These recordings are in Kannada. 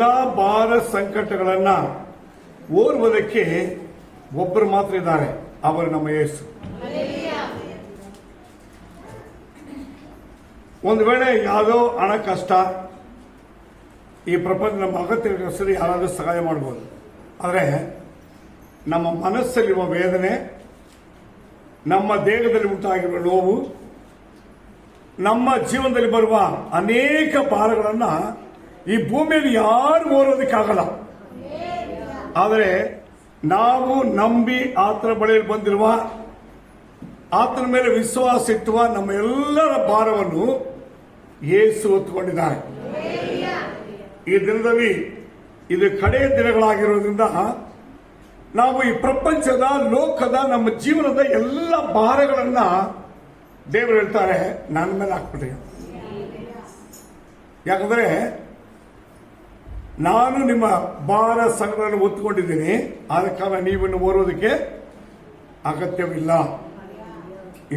ಎಲ್ಲ ಭಾರ ಸಂಕಟಗಳನ್ನ ಓರ್ವದಕ್ಕೆ ಒಬ್ಬರು ಮಾತ್ರ ಇದ್ದಾರೆ, ಅವರು ನಮ್ಮ ಯೇಸು. ಒಂದು ವೇಳೆ ಯಾವುದೋ ಹಣ ಕಷ್ಟ, ಈ ಪ್ರಪಂಚ ನಮ್ಮ ಅಗತ್ಯಕ್ಕೆ ಯಾರಾದರೂ ಸಹಾಯ ಮಾಡಬಹುದು. ಆದರೆ ನಮ್ಮ ಮನಸ್ಸಲ್ಲಿರುವ ವೇದನೆ, ನಮ್ಮ ದೇಹದಲ್ಲಿ ಉಂಟಾಗಿರುವ ನೋವು, ನಮ್ಮ ಜೀವನದಲ್ಲಿ ಬರುವ ಅನೇಕ ಭಾರಗಳನ್ನ ಈ ಭೂಮಿಯಲ್ಲಿ ಯಾರು ಓರೋದಕ್ಕಾಗಲ್ಲ. ಆದರೆ ನಾವು ನಂಬಿ ಆತನ ಬಳಿಯಲ್ಲಿ ಬಂದಿರುವ, ಆತನ ಮೇಲೆ ವಿಶ್ವಾಸ ಇಟ್ಟುವ ನಮ್ಮ ಎಲ್ಲರ ಭಾರವನ್ನು ಯೇಸು ಹೊತ್ತುಕೊಂಡಿದ್ದಾರೆ. ಈ ದಿನದಲ್ಲಿ ಇದು ಕಡೆಯ ದಿನಗಳಾಗಿರೋದ್ರಿಂದ ನಾವು ಈ ಪ್ರಪಂಚದ, ಲೋಕದ, ನಮ್ಮ ಜೀವನದ ಎಲ್ಲ ಭಾರಗಳನ್ನ ದೇವರು ಹೇಳ್ತಾರೆ ನನ್ನ ಮೇಲೆ ಹಾಕ್ಬಿಟ್ರಿ. ಯಾಕಂದ್ರೆ ನಾನು ನಿಮ್ಮ ಭಾರ ಸಂಘಗಳನ್ನು ಒತ್ತುಕೊಂಡಿದ್ದೀನಿ, ಆದ ಕಾರಣ ನೀವನ್ನು ಓರೋದಕ್ಕೆ ಅಗತ್ಯವಿಲ್ಲ.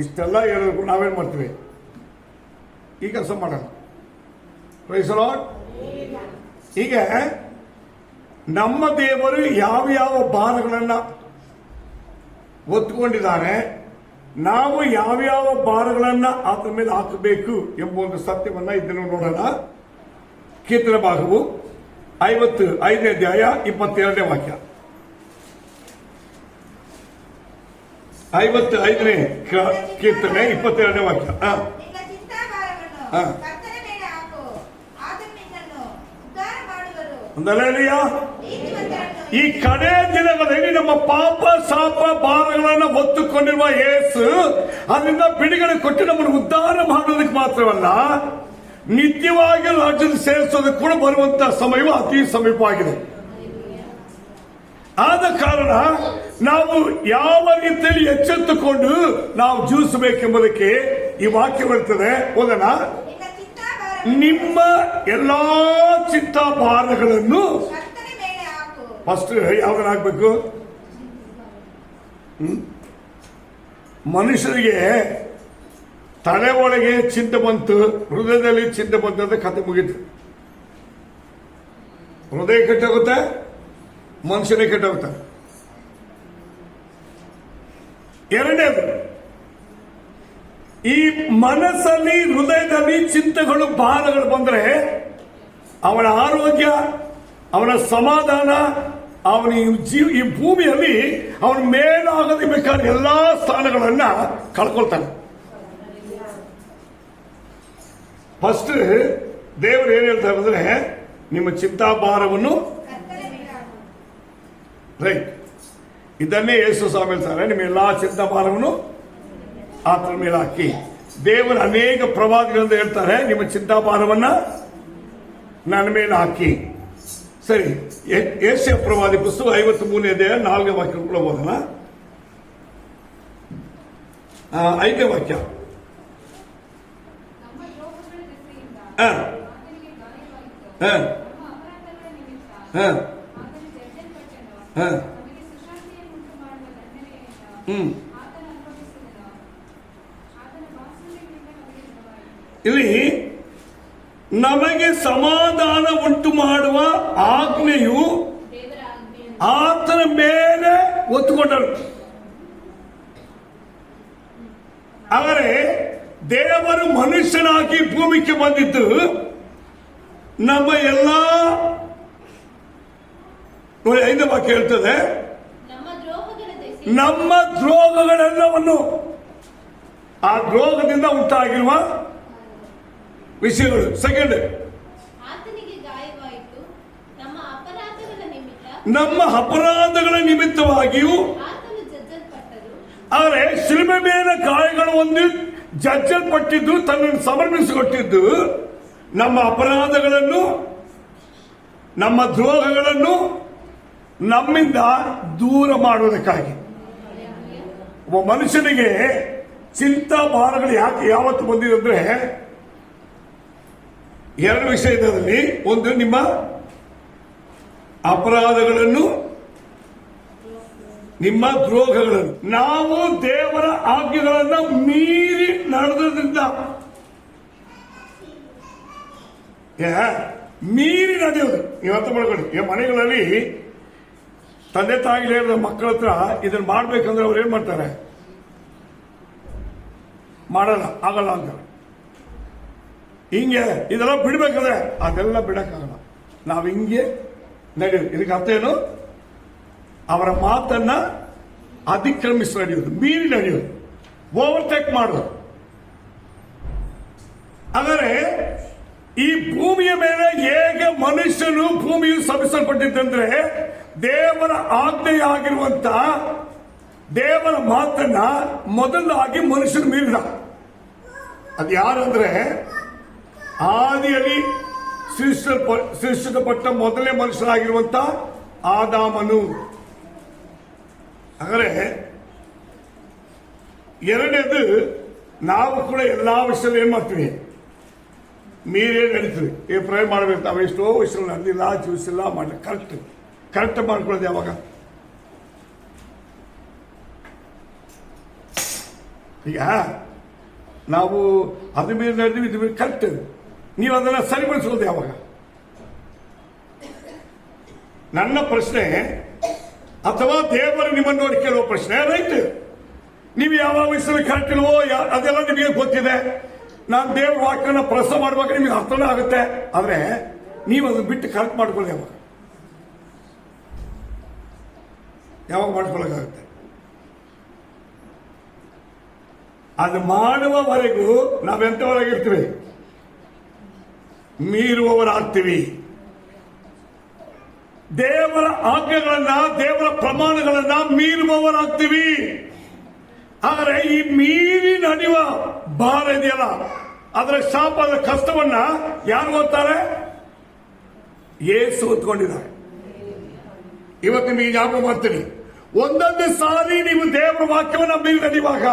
ಇಷ್ಟೆಲ್ಲ ಹೇಳೋದಕ್ಕೂ ನಾವೇನ್ ಮಾಡ್ತೀವಿ, ಈ ಕೆಲಸ ಮಾಡೋಣ. Praise the lord. ಈಗ ನಮ್ಮ ದೇವರು ಯಾವ ಭಾರಗಳನ್ನ ಒತ್ತುಕೊಂಡಿದ್ದಾರೆ, ನಾವು ಯಾವ ಭಾರಗಳನ್ನ ಆತನ ಮೇಲೆ ಹಾಕಬೇಕು ಎಂಬ ಒಂದು ಸತ್ಯವನ್ನ ಇದನ್ನು ನೋಡೋಣ. ಕೀರ್ತನೆ ಭಾಗವು 55ನೇ ಅಧ್ಯಾಯ 22ನೇ ವಾಕ್ಯ. 55ನೇ ಕೀರ್ತನೆ 22ನೇ ವಾಕ್ಯ. ಈ ಕಡೆ ದಿನಗಳಲ್ಲಿ ನಮ್ಮ ಪಾಪ ಶಾಪ ಭಾರಗಳನ್ನು ಹೊತ್ತುಕೊಂಡಿರುವ ಯೇಸು ಅದರಿಂದ ಬಿಡುಗಡೆ ಕೊಟ್ಟು ನಮ್ಮನ್ನು ಉದ್ಧಾರ ಮಾಡೋದಕ್ಕೆ ಮಾತ್ರವಲ್ಲ, ನಿತ್ಯವಾಗಿ ರಾಜ್ಯದಲ್ಲಿ ಸೇರಿಸೋದಕ್ಕೆ ಕೂಡ ಬರುವಂತಹ ಸಮಯವು ಅತಿ ಸಮೀಪವಾಗಿದೆ. ಆದ ಕಾರಣ ನಾವು ಯಾವ ರೀತಿಯಲ್ಲಿ ಎಚ್ಚೆತ್ತುಕೊಂಡು ನಾವು ಜೀವಿಸಬೇಕೆಂಬುದಕ್ಕೆ ಈ ವಾಕ್ಯ ಬರ್ತದೆ. ಓದೋಣ. ನಿಮ್ಮ ಎಲ್ಲಾ ಚಿತ್ತ ಭಾರಗಳನ್ನು ಫಸ್ಟ್ ಯಾವಾಗ ಹಾಕ್ಬೇಕು? ಮನುಷ್ಯರಿಗೆ ತಲೆ ಒಳಗೆ ಚಿಂತೆ ಬಂತು, ಹೃದಯದಲ್ಲಿ ಚಿಂತೆ ಬಂತು ಅಂತ ಕತೆ ಮುಗೀತು. ಹೃದಯ ಕೆಟ್ಟೋಗುತ್ತೆ, ಮನುಷ್ಯನೇ ಕೆಟ್ಟೋಗುತ್ತೆ. ಎರಡನೇದು, ಈ ಮನಸ್ಸಲ್ಲಿ, ಹೃದಯದಲ್ಲಿ ಚಿಂತೆಗಳು, ಭಾರಗಳು ಬಂದ್ರೆ ಅವನ ಆರೋಗ್ಯ, ಅವನ ಸಮಾಧಾನ, ಅವನ ಈ ಭೂಮಿಯಲ್ಲಿ ಅವನ ಮೇಲಾಗದೆ ಬೇಕಾದ ಎಲ್ಲಾ ಸ್ಥಾನಗಳನ್ನ ಕಳ್ಕೊಳ್ತಾನೆ. ಫಸ್ಟ್ ದೇವರು ಏನ್ ಹೇಳ್ತಾರೆ ಅಂದ್ರೆ, ನಿಮ್ಮ ಚಿಂತಾಭಾರವನ್ನು ರೈಟ್, ಇದನ್ನೇ ಯೇಸು ಸ್ವಾಮಿ ಹೇಳ್ತಾರೆ, ನಿಮ್ಮ ಎಲ್ಲಾ ಚಿಂತಾಭಾರವನ್ನು ಆತನ ಮೇಲೆ ಹಾಕಿ. ದೇವರು ಅನೇಕ ಪ್ರವಾದಿಗಳಿಂದ ಹೇಳ್ತಾರೆ, ನಿಮ್ಮ ಚಿಂತಾಭಾರವನ್ನ ನನ್ನ ಮೇಲೆ ಹಾಕಿ. ಸರಿ, ಯೆಶಾಯ ಪ್ರವಾದಿ ಪುಸ್ತಕ 53ನೇ ಅಧ್ಯಾಯ 4ನೇ ವಾಕ್ಯ ಕೂಡ ಓದೋಣ. 5ನೇ ವಾಕ್ಯ. ಇಲ್ಲಿ ನಮಗೆ ಸಮಾಧಾನ ಉಂಟು ಮಾಡುವ ಆಜ್ಞೆಯು ಆತನ ಮೇಲೆ ಒತ್ತುಕೊಂಡರು. ಆದರೆ ದೇವರು ಮನುಷ್ಯನಾಗಿ ಭೂಮಿಗೆ ಬಂದಿದ್ದು ನಮ್ಮ ಎಲ್ಲ 5ನೇ ವಾಕ್ಯ ಹೇಳ್ತದೆ, ನಮ್ಮ ದ್ರೋಹಗಳೆಲ್ಲವನ್ನು, ಆ ದ್ರೋಹದಿಂದ ಉಂಟಾಗಿರುವ ವಿಷಯಗಳು. ಸೆಕೆಂಡ್, ನಮ್ಮ ಅಪರಾಧಗಳ ನಿಮಿತ್ತವಾಗಿಯೂ, ಆದರೆ ಶಿಲುಬೆ ಮೇಲೆ ಗಾಯಗಳು ಒಂದು ಜಜ್ಜಲ್ಪಟ್ಟಿದ್ದು, ತನ್ನನ್ನು ಸಮರ್ಪಿಸಿಕೊಟ್ಟಿದ್ದು ನಮ್ಮ ಅಪರಾಧಗಳನ್ನು, ನಮ್ಮ ದ್ರೋಹಗಳನ್ನು ನಮ್ಮಿಂದ ದೂರ ಮಾಡುವುದಕ್ಕಾಗಿ. ಒಬ್ಬ ಮನುಷ್ಯನಿಗೆ ಚಿಂತಾ ಭಾರಗಳು ಯಾಕೆ ಯಾವತ್ತು ಬಂದಿದೆ ಅಂದ್ರೆ, ಎರಡು ವಿಷಯ ಇದೆ ಅದರಲ್ಲಿ. ಒಂದು, ನಿಮ್ಮ ಅಪರಾಧಗಳನ್ನು, ನಿಮ್ಮ ದ್ರೋಹಗಳನ್ನು. ನಾವು ದೇವರ ಆಜ್ಞೆಗಳನ್ನು ಮೀರಿ ನಡೆದ್ರಿಂದ, ಮೀರಿ ನಡೆಯೋದು. ನೀವು ಅರ್ಥ ಮಾಡ್ಕೊಳ್ಳಿ. ಈ ಮನೆಗಳಲ್ಲಿ ತಂದೆ ತಾಯಿ ಹೇಳಿದ ಮಕ್ಕಳ ಹತ್ರ ಇದನ್ನ ಮಾಡ್ಬೇಕಂದ್ರೆ ಅವ್ರು ಏನ್ ಮಾಡ್ತಾರೆ? ಮಾಡಲ್ಲ, ಆಗಲ್ಲ ಅಂತಾರೆ. ಹಿಂಗೆ ಇದೆಲ್ಲ ಬಿಡ್ಬೇಕಂದ್ರೆ ಅದೆಲ್ಲ ಬಿಡಕ್ಕಾಗಲ್ಲ. ನಾವು ಹಿಂಗೆ ನಡೆಯೋದು. ಇದಕ್ಕೆ ಅರ್ಥ ಏನು? ಅವರ ಮಾತನ್ನ ಅತಿಕ್ರಮಿಸಿ ನಡೆಯೋದು, ಮೀರಿ ನಡೆಯೋದು, ಓವರ್ಟೇಕ್ ಮಾಡೋದು. ಆದರೆ ಈ ಭೂಮಿಯ ಮೇಲೆ ಹೇಗೆ ಮನುಷ್ಯನು ಭೂಮಿಯು ಸಭಿಸಲ್ಪಟ್ಟಿದ್ದಂದ್ರೆ ದೇವರ ಆಜ್ಞೆಯಾಗಿರುವಂತ ದೇವರ ಮಾತನ್ನ ಮೊದಲಾಗಿ ಮನುಷ್ಯನು ಮೀರಿದ. ಅದು ಯಾರಂದ್ರೆ ಆದಿಯಲ್ಲಿ ಸೃಷ್ಟಿಸಲ್ಪಟ್ಟ ಮೊದಲನೇ ಮನುಷ್ಯರಾಗಿರುವಂತ ಆದಾಮನು. ಹಾಗಾದ್ರೆ ಎರಡನೇದು, ನಾವು ಕೂಡ ಎಲ್ಲಾ ವಿಷಯದಲ್ಲಿ ಏನ್ ಮಾಡ್ತೀವಿ? ಮೀರೇ ನಡೀತೀವಿ. ಪ್ರಯೋಗ ಮಾಡಬೇಕು. ನಾವು ಎಷ್ಟೋ ವಿಷಯ ನಡೆದಿಲ್ಲ, ಜೀವಿಸಿಲ್ಲ, ಮಾಡಲಿ. ಕರೆಕ್ಟ್ ಮಾಡ್ಕೊಳ್ಳೋದು ಯಾವಾಗ? ಈಗ ನಾವು ಅದು ಮೀರಿ ನಡೆದಿವಿ, ಇದು ಮೀರಿ ಕರೆಕ್ಟ್. ನೀವು ಅದನ್ನ ಸರಿಪಡಿಸೋದು ಯಾವಾಗ? ನನ್ನ ಪ್ರಶ್ನೆ, ಅಥವಾ ದೇವರು ನಿಮ್ಮನ್ನು ನೋಡಿ ಕೇಳುವ ಪ್ರಶ್ನೆ, ರೈಟ್. ನೀವು ಯಾವ ವಿಷಯದಲ್ಲಿ ಕರೆಕ್ಟ್ ಇಲ್ವೋ ಅದೆಲ್ಲ ನಿಮಗೆ ಗೊತ್ತಿದೆ. ನಾನು ದೇವ್ರ ವಾಕ್ಯನ ಪ್ರಸಾರ ಮಾಡುವಾಗ ನಿಮಗೆ ಅರ್ಥನೇ ಆಗುತ್ತೆ. ಆದ್ರೆ ನೀವು ಅದನ್ನ ಬಿಟ್ಟು ಕರೆಕ್ಟ್ ಮಾಡ್ಕೊಳ್ಳಿ ಯಾವಾಗ ಮಾಡ್ಕೊಳ್ಳೋಕ್ಕಾಗುತ್ತೆ? ಅದು ಮಾಡುವವರೆಗೂ ನಾವೆಂತವರಾಗಿರ್ತೀವಿ? ಮೀರುವವರಾಗ್ತೀವಿ. ದೇವರ ಆಜ್ಞೆಗಳನ್ನ, ದೇವರ ಪ್ರಮಾಣಗಳನ್ನ ಮೀರುವವರಾಗ್ತೀವಿ. ಆದರೆ ಈ ಮೀರಿ ನಡೆಯುವ ಭಾರ ಇದೆಯಲ್ಲ, ಅದರ ಶಾಪದ ಕಷ್ಟವನ್ನ ಯಾರು ಓದ್ತಾರೆ? ಯೇಸು ಹೊತ್ಕೊಂಡಿದ್ದಾರೆ. ಇವತ್ತು ನಿಮಗೆ ಜ್ಞಾಪಕ ಮಾಡ್ತೀನಿ, ಒಂದೊಂದು ಸಾರಿ ನೀವು ದೇವರ ವಾಕ್ಯವನ್ನ ಮೀರಿ ನಡೆಯುವಾಗ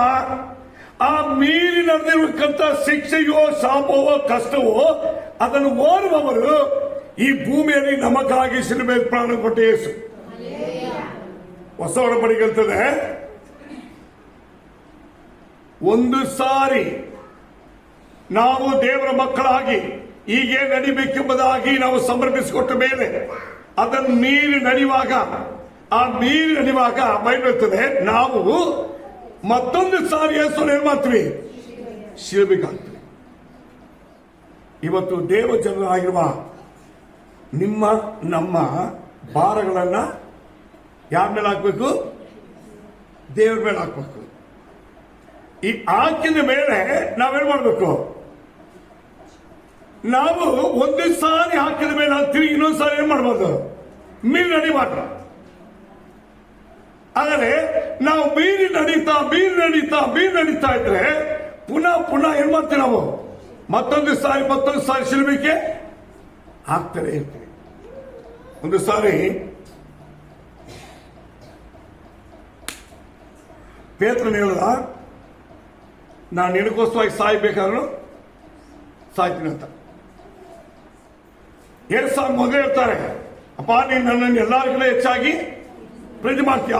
ಆ ಮೀರಿ ನಡೆದಿರತಕ್ಕಂಥ ಶಿಕ್ಷೆಯೋ ಶಾಪವೋ ಕಷ್ಟವೋ ಅದನ್ನು ಓದುವವರು ಈ ಭೂಮಿಯಲ್ಲಿ ನಮಗಾಗಿ ಶಿಲುಬೆ ಪ್ರಾಣ ಕೊಟ್ಟ ಯೇಸು. ಹೊಸ ಒಡಂಬಡಿಕೆ ಹೇಳ್ತದೆ, ಒಂದು ಸಾರಿ ನಾವು ದೇವರ ಮಕ್ಕಳಾಗಿ ಹೀಗೆ ನಡಿಬೇಕೆಂಬುದಾಗಿ ನಾವು ಸಮರ್ಪಿಸಿಕೊಟ್ಟ ಮೇಲೆ ಅದನ್ನು ಮೀರಿ ನಡೆಯುವಾಗ, ಆ ಮೀರಿ ನಡೆಯುವಾಗ ಬೈಬಲ್ತದೆ, ನಾವು ಮತ್ತೊಂದು ಸಾರಿ ಯೇಸುವನ್ನು ಏನ್ ಮಾಡ್ತೀವಿ? ಶಿಲುಬೆಗಾಗ್ತೀವಿ. ಇವತ್ತು ದೇವ ಜನರಾಗಿರುವ ನಿಮ್ಮ ನಮ್ಮ ಭಾರಗಳನ್ನ ಯಾರ ಮೇಲೆ ಹಾಕ್ಬೇಕು? ದೇವರ ಮೇಲೆ ಹಾಕ್ಬೇಕು. ಈ ಹಾಕಿದ ಮೇಲೆ ನಾವೇನ್ ಮಾಡ್ಬೇಕು? ನಾವು ಒಂದು ಸಾರಿ ಹಾಕಿದ ಮೇಲೆ ತಿರುಗಿ ಇನ್ನೊಂದು ಸಾರಿ ಏನ್ ಮಾಡ್ಬೋದು? ಮೀರಿ ನಡಿಬಾರ್ದು. ಆದರೆ ನಾವು ಮೀರಿ ನಡೀತಾ ಇದ್ರೆ ಪುನಃ ಏನ್ ಮಾಡ್ತೀವಿ? ನಾವು ಮತ್ತೊಂದು ಸಾರಿ ಶಿಲುಬೆಗೆ ಹಾಕ್ತಾನೆ ಇರ್ತೀವಿ. ಒಂದು ಸಾರಿ ಪೇತ್ರನ ಹೇಳಿದ, ನಾನು ನಿನಗೋಸ್ಕರವಾಗಿ ಸಾಯ್ಬೇಕಾದ್ರೂ ಸಾಯ್ತೀನಿ ಅಂತ. ಮೊದಲೇ ಹೇಳ್ತಾರೆ, ಅಪ್ಪ ನೀನು ನನ್ನನ್ನು ಎಲ್ಲರಿಗಿಂತ ಹೆಚ್ಚಾಗಿ ಪ್ರೀತಿ ಮಾಡ್ತೀಯ.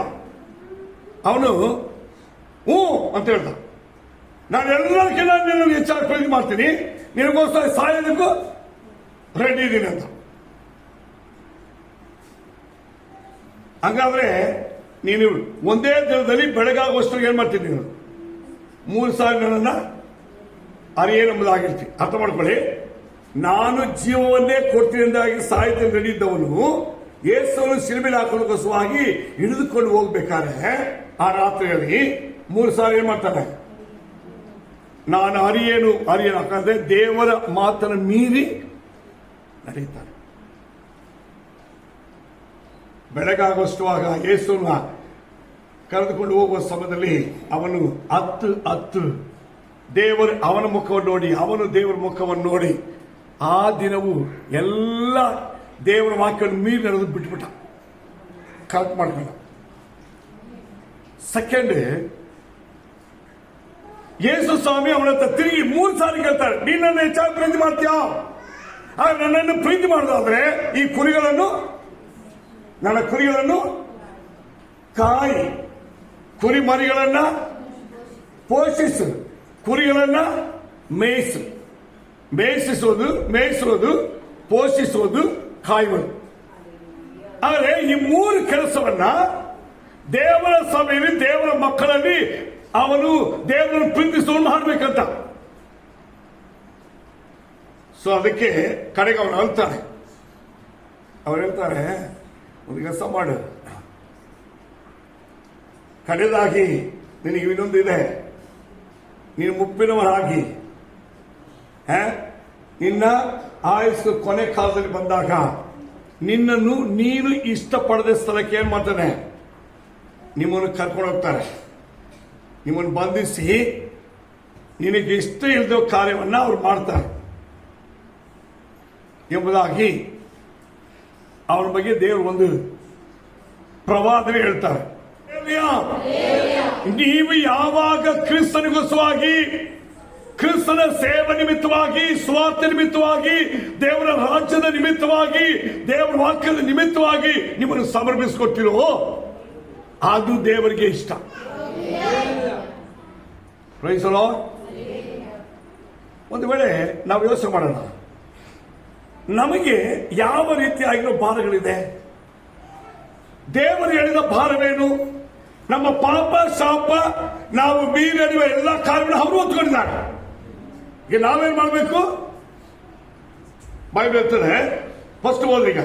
ಅವನು ಹ್ಞೂ ಅಂತ ಹೇಳ್ದ. ನಾನು ಎಲ್ಲರಿಗಿಂತ ನಿನ್ನನ್ನು ಹೆಚ್ಚಾಗಿ ಪ್ರೀತಿ ಮಾಡ್ತೀನಿ, ನಿನಗೋಸ್ಕರ ಸಾಯೋದಕ್ಕೂ ರೆಡಿ ಇದ್ದೀನಿ ಅಂತ. ಹಂಗಾದ್ರೆ ನೀನು ಒಂದೇ ದಿನದಲ್ಲಿ ಬೆಳಗಾಗುವಷ್ಟು ಏನ್ ಮಾಡ್ತೀನಿ? ನೀನು 3 ಸಾರಿ ನನ್ನನ್ನ ಅರಿಯೇನೆಂಬುದಾಗಿರ್ತೀನಿ. ಅರ್ಥ ಮಾಡ್ಕೊಳ್ಳಿ. ನಾನು ಜೀವವನ್ನೇ ಕೊಡ್ತೀನಿ ಎಂದಾಗಿ ಸಾಹಿತ್ಯ ನಡೆದಿದ್ದವನು ಯೇಸುವನ್ನು ಶಿಲುಬೆಗೆ ಹಾಕೋದಕ್ಕೋಸ್ಕರವಾಗಿ ಹಿಡಿದುಕೊಂಡು ಹೋಗ್ಬೇಕಾದ್ರೆ ಆ ರಾತ್ರಿಯಲ್ಲಿ 3 ಸಾರಿ ಏನ್ ಮಾಡ್ತಾನೆ? ನಾನು ಅರಿಯೇನು ಯಾಕಂದ್ರೆ ದೇವರ ಮಾತನ್ನು ಮೀರಿ ನಡೆಯುತ್ತಾನೆ. ಬೆಳಗಾಗುವಷ್ಟುವಾಗ ಯೇಸುವನ್ನ ಕರೆದುಕೊಂಡು ಹೋಗುವ ಸಮಯದಲ್ಲಿ ಅವನು ಹತ್ತು ದೇವರು ಅವನ ಮುಖವನ್ನು ನೋಡಿ, ಅವನು ದೇವರ ಮುಖವನ್ನು ನೋಡಿ ಆ ದಿನವೂ ಎಲ್ಲ ದೇವರ ವಾಕ್ಯವನ್ನು ಮೀರಿ ನಡೆದು ಬಿಟ್ಬಿಟ್ಟ. ಕರೆಕ್ಟ್ ಮಾಡ್ಕೊಂಡ. ಸೆಕೆಂಡ್, ಯೇಸು ಸ್ವಾಮಿ ಅವನ ಹತ್ರ ತಿರುಗಿ 3 ಸಾರಿ ಕೇಳ್ತಾರೆ, ನೀನು ನನ್ನ ಹೆಚ್ಚಾಗಿ ಪ್ರೀತಿ ಮಾಡ್ತೀಯಾ? ನನ್ನನ್ನು ಪ್ರೀತಿ ಮಾಡೋದಾದ್ರೆ ಈ ನನ್ನ ಕುರಿಗಳನ್ನು ಕಾಯಿ, ಕುರಿ ಮರಿಗಳನ್ನ ಪೋಷಿಸು, ಕುರಿಗಳನ್ನ ಮೇಯಿಸೋದು ಪೋಷಿಸುವುದು, ಕಾಯುವುದು. ಆದರೆ ಈ 3 ಕೆಲಸವನ್ನ ದೇವರ ಸಭೆಯಲ್ಲಿ, ದೇವರ ಮಕ್ಕಳಲ್ಲಿ ಅವನು ದೇವರನ್ನು ಪ್ರೀತಿಸುವುದು ಮಾಡಬೇಕಂತ. ಸೊ ಅದಕ್ಕೆ ಕಡೆಗೆ ಅವನು ಹೇಳ್ತಾನೆ, ಅವ್ರು ಹೇಳ್ತಾರೆ, ಒಂದು ಕೆಲಸ ಮಾಡು, ಕಡೆದಾಗಿ ನಿನಗೆ ಇನ್ನೊಂದು ಇದೆ, ನೀನು ಮುಪ್ಪಿನವರಾಗಿ ನಿನ್ನ ಆಯುಸ್ಸು ಕೊನೆ ಕಾಲದಲ್ಲಿ ಬಂದಾಗ ನಿನ್ನನ್ನು ನೀನು ಇಷ್ಟಪಡದ ಸ್ಥಳಕ್ಕೆ ಏನ್ ಮಾಡ್ತಾನೆ, ನಿಮ್ಮನ್ನು ಕರ್ಕೊಂಡು ಹೋಗ್ತಾರೆ, ನಿಮ್ಮನ್ನು ಬಂಧಿಸಿ ನಿನಗೆ ಇಷ್ಟ ಇಲ್ಲದ ಕಾರ್ಯವನ್ನ ಅವ್ರು ಮಾಡ್ತಾರೆ ಎಂಬುದಾಗಿ ಅವರ ಬಗ್ಗೆ ದೇವರು ಒಂದು ಪ್ರವಾದನೆ ಹೇಳ್ತಾರೆ. ನೀವು ಯಾವಾಗ ಕ್ರಿಸ್ತನಿಗೋಸ್ಕರವಾಗಿ, ಕ್ರಿಸ್ತನ ಸೇವೆ ನಿಮಿತ್ತವಾಗಿ, ಸ್ವಾರ್ಥ ನಿಮಿತ್ತವಾಗಿ, ದೇವರ ರಾಜ್ಯದ ನಿಮಿತ್ತವಾಗಿ, ದೇವರ ವಾಕ್ಯದ ನಿಮಿತ್ತವಾಗಿ ನಿಮ್ಮನ್ನು ಸಮರ್ಪಿಸಿಕೊಟ್ಟಿರೋ ಅದು ದೇವರಿಗೆ ಇಷ್ಟ. Praise the lord. ಒಂದು ವೇಳೆ ನಾವು ಯೋಚನೆ ಮಾಡೋಣ, ನಮಗೆ ಯಾವ ರೀತಿಯಾಗಿರೋ ಭಾರಗಳಿದೆ? ದೇವರು ಹೇಳಿದ ಭಾರವೇನು? ನಮ್ಮ ಪಾಪ ಶಾಪ ನಾವು ಮೀರಿರುವ ಎಲ್ಲ ಕಾರ್ಯಗಳನ್ನು ಅವರು ಹೊತ್ಕೊಂಡಿದ್ದಾರೆ. ಈಗ ನಾವೇನ್ ಮಾಡಬೇಕು? ಬೈಬಲ್ ಹೇಳ್ತದೆ, ಫಸ್ಟ್ ಓದ್ರೀಗ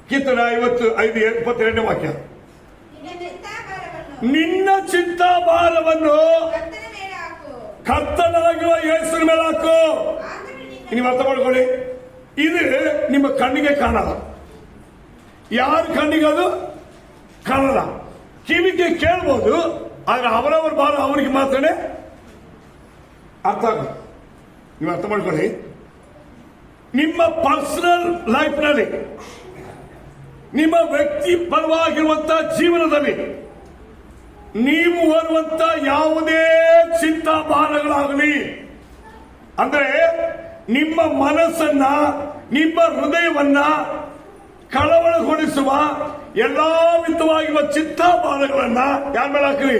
ಕೀರ್ತನೆ 55:22 ವಾಕ್ಯ, ನಿನ್ನ ಚಿಂತಾ ಭಾರವನ್ನು ಕರ್ತನಾಗಿರುವ ಯೇಸುವಿನ ಮೇಲೆ ಹಾಕು. ನೀವು ಅರ್ಥ ಮಾಡ್ಕೊಳ್ಳಿ, ಇದು ನಿಮ್ಮ ಕಣ್ಣಿಗೆ ಕಾಣಲ್ಲ. ಯಾರ ಕಣ್ಣಿಗೆ ಅದು ಕಾಣಲ್ಲ. ಕಿವಿಗೆ ಕೇಳ್ಬೋದು, ಆದ್ರೆ ಅವರವರ ಭಾರ ಅವರಿಗೆ ಮಾತ್ರ ಅರ್ಥ ಆಗುತ್ತೆ. ನೀವು ಅರ್ಥ ಮಾಡ್ಕೊಳ್ಳಿ, ನಿಮ್ಮ ಪರ್ಸನಲ್ ಲೈಫ್ನಲ್ಲಿ, ನಿಮ್ಮ ವ್ಯಕ್ತಿ ಪರವಾಗಿರುವಂತಹ ಜೀವನದಲ್ಲಿ ನೀವು ಬರುವಂತ ಯಾವುದೇ ಚಿಂತಾ ಭಾರಗಳಾಗಲಿ, ಅಂದ್ರೆ ನಿಮ್ಮ ಮನಸ್ಸನ್ನ, ನಿಮ್ಮ ಹೃದಯವನ್ನ ಕಳವಳಗೊಳಿಸುವ ಎಲ್ಲಾ ವಿಧವಾಗಿರುವ ಚಿಂತಾ ಭಾರಗಳನ್ನ ಯಾರ ಮೇಲೆ ಹಾಕ್ರಿ?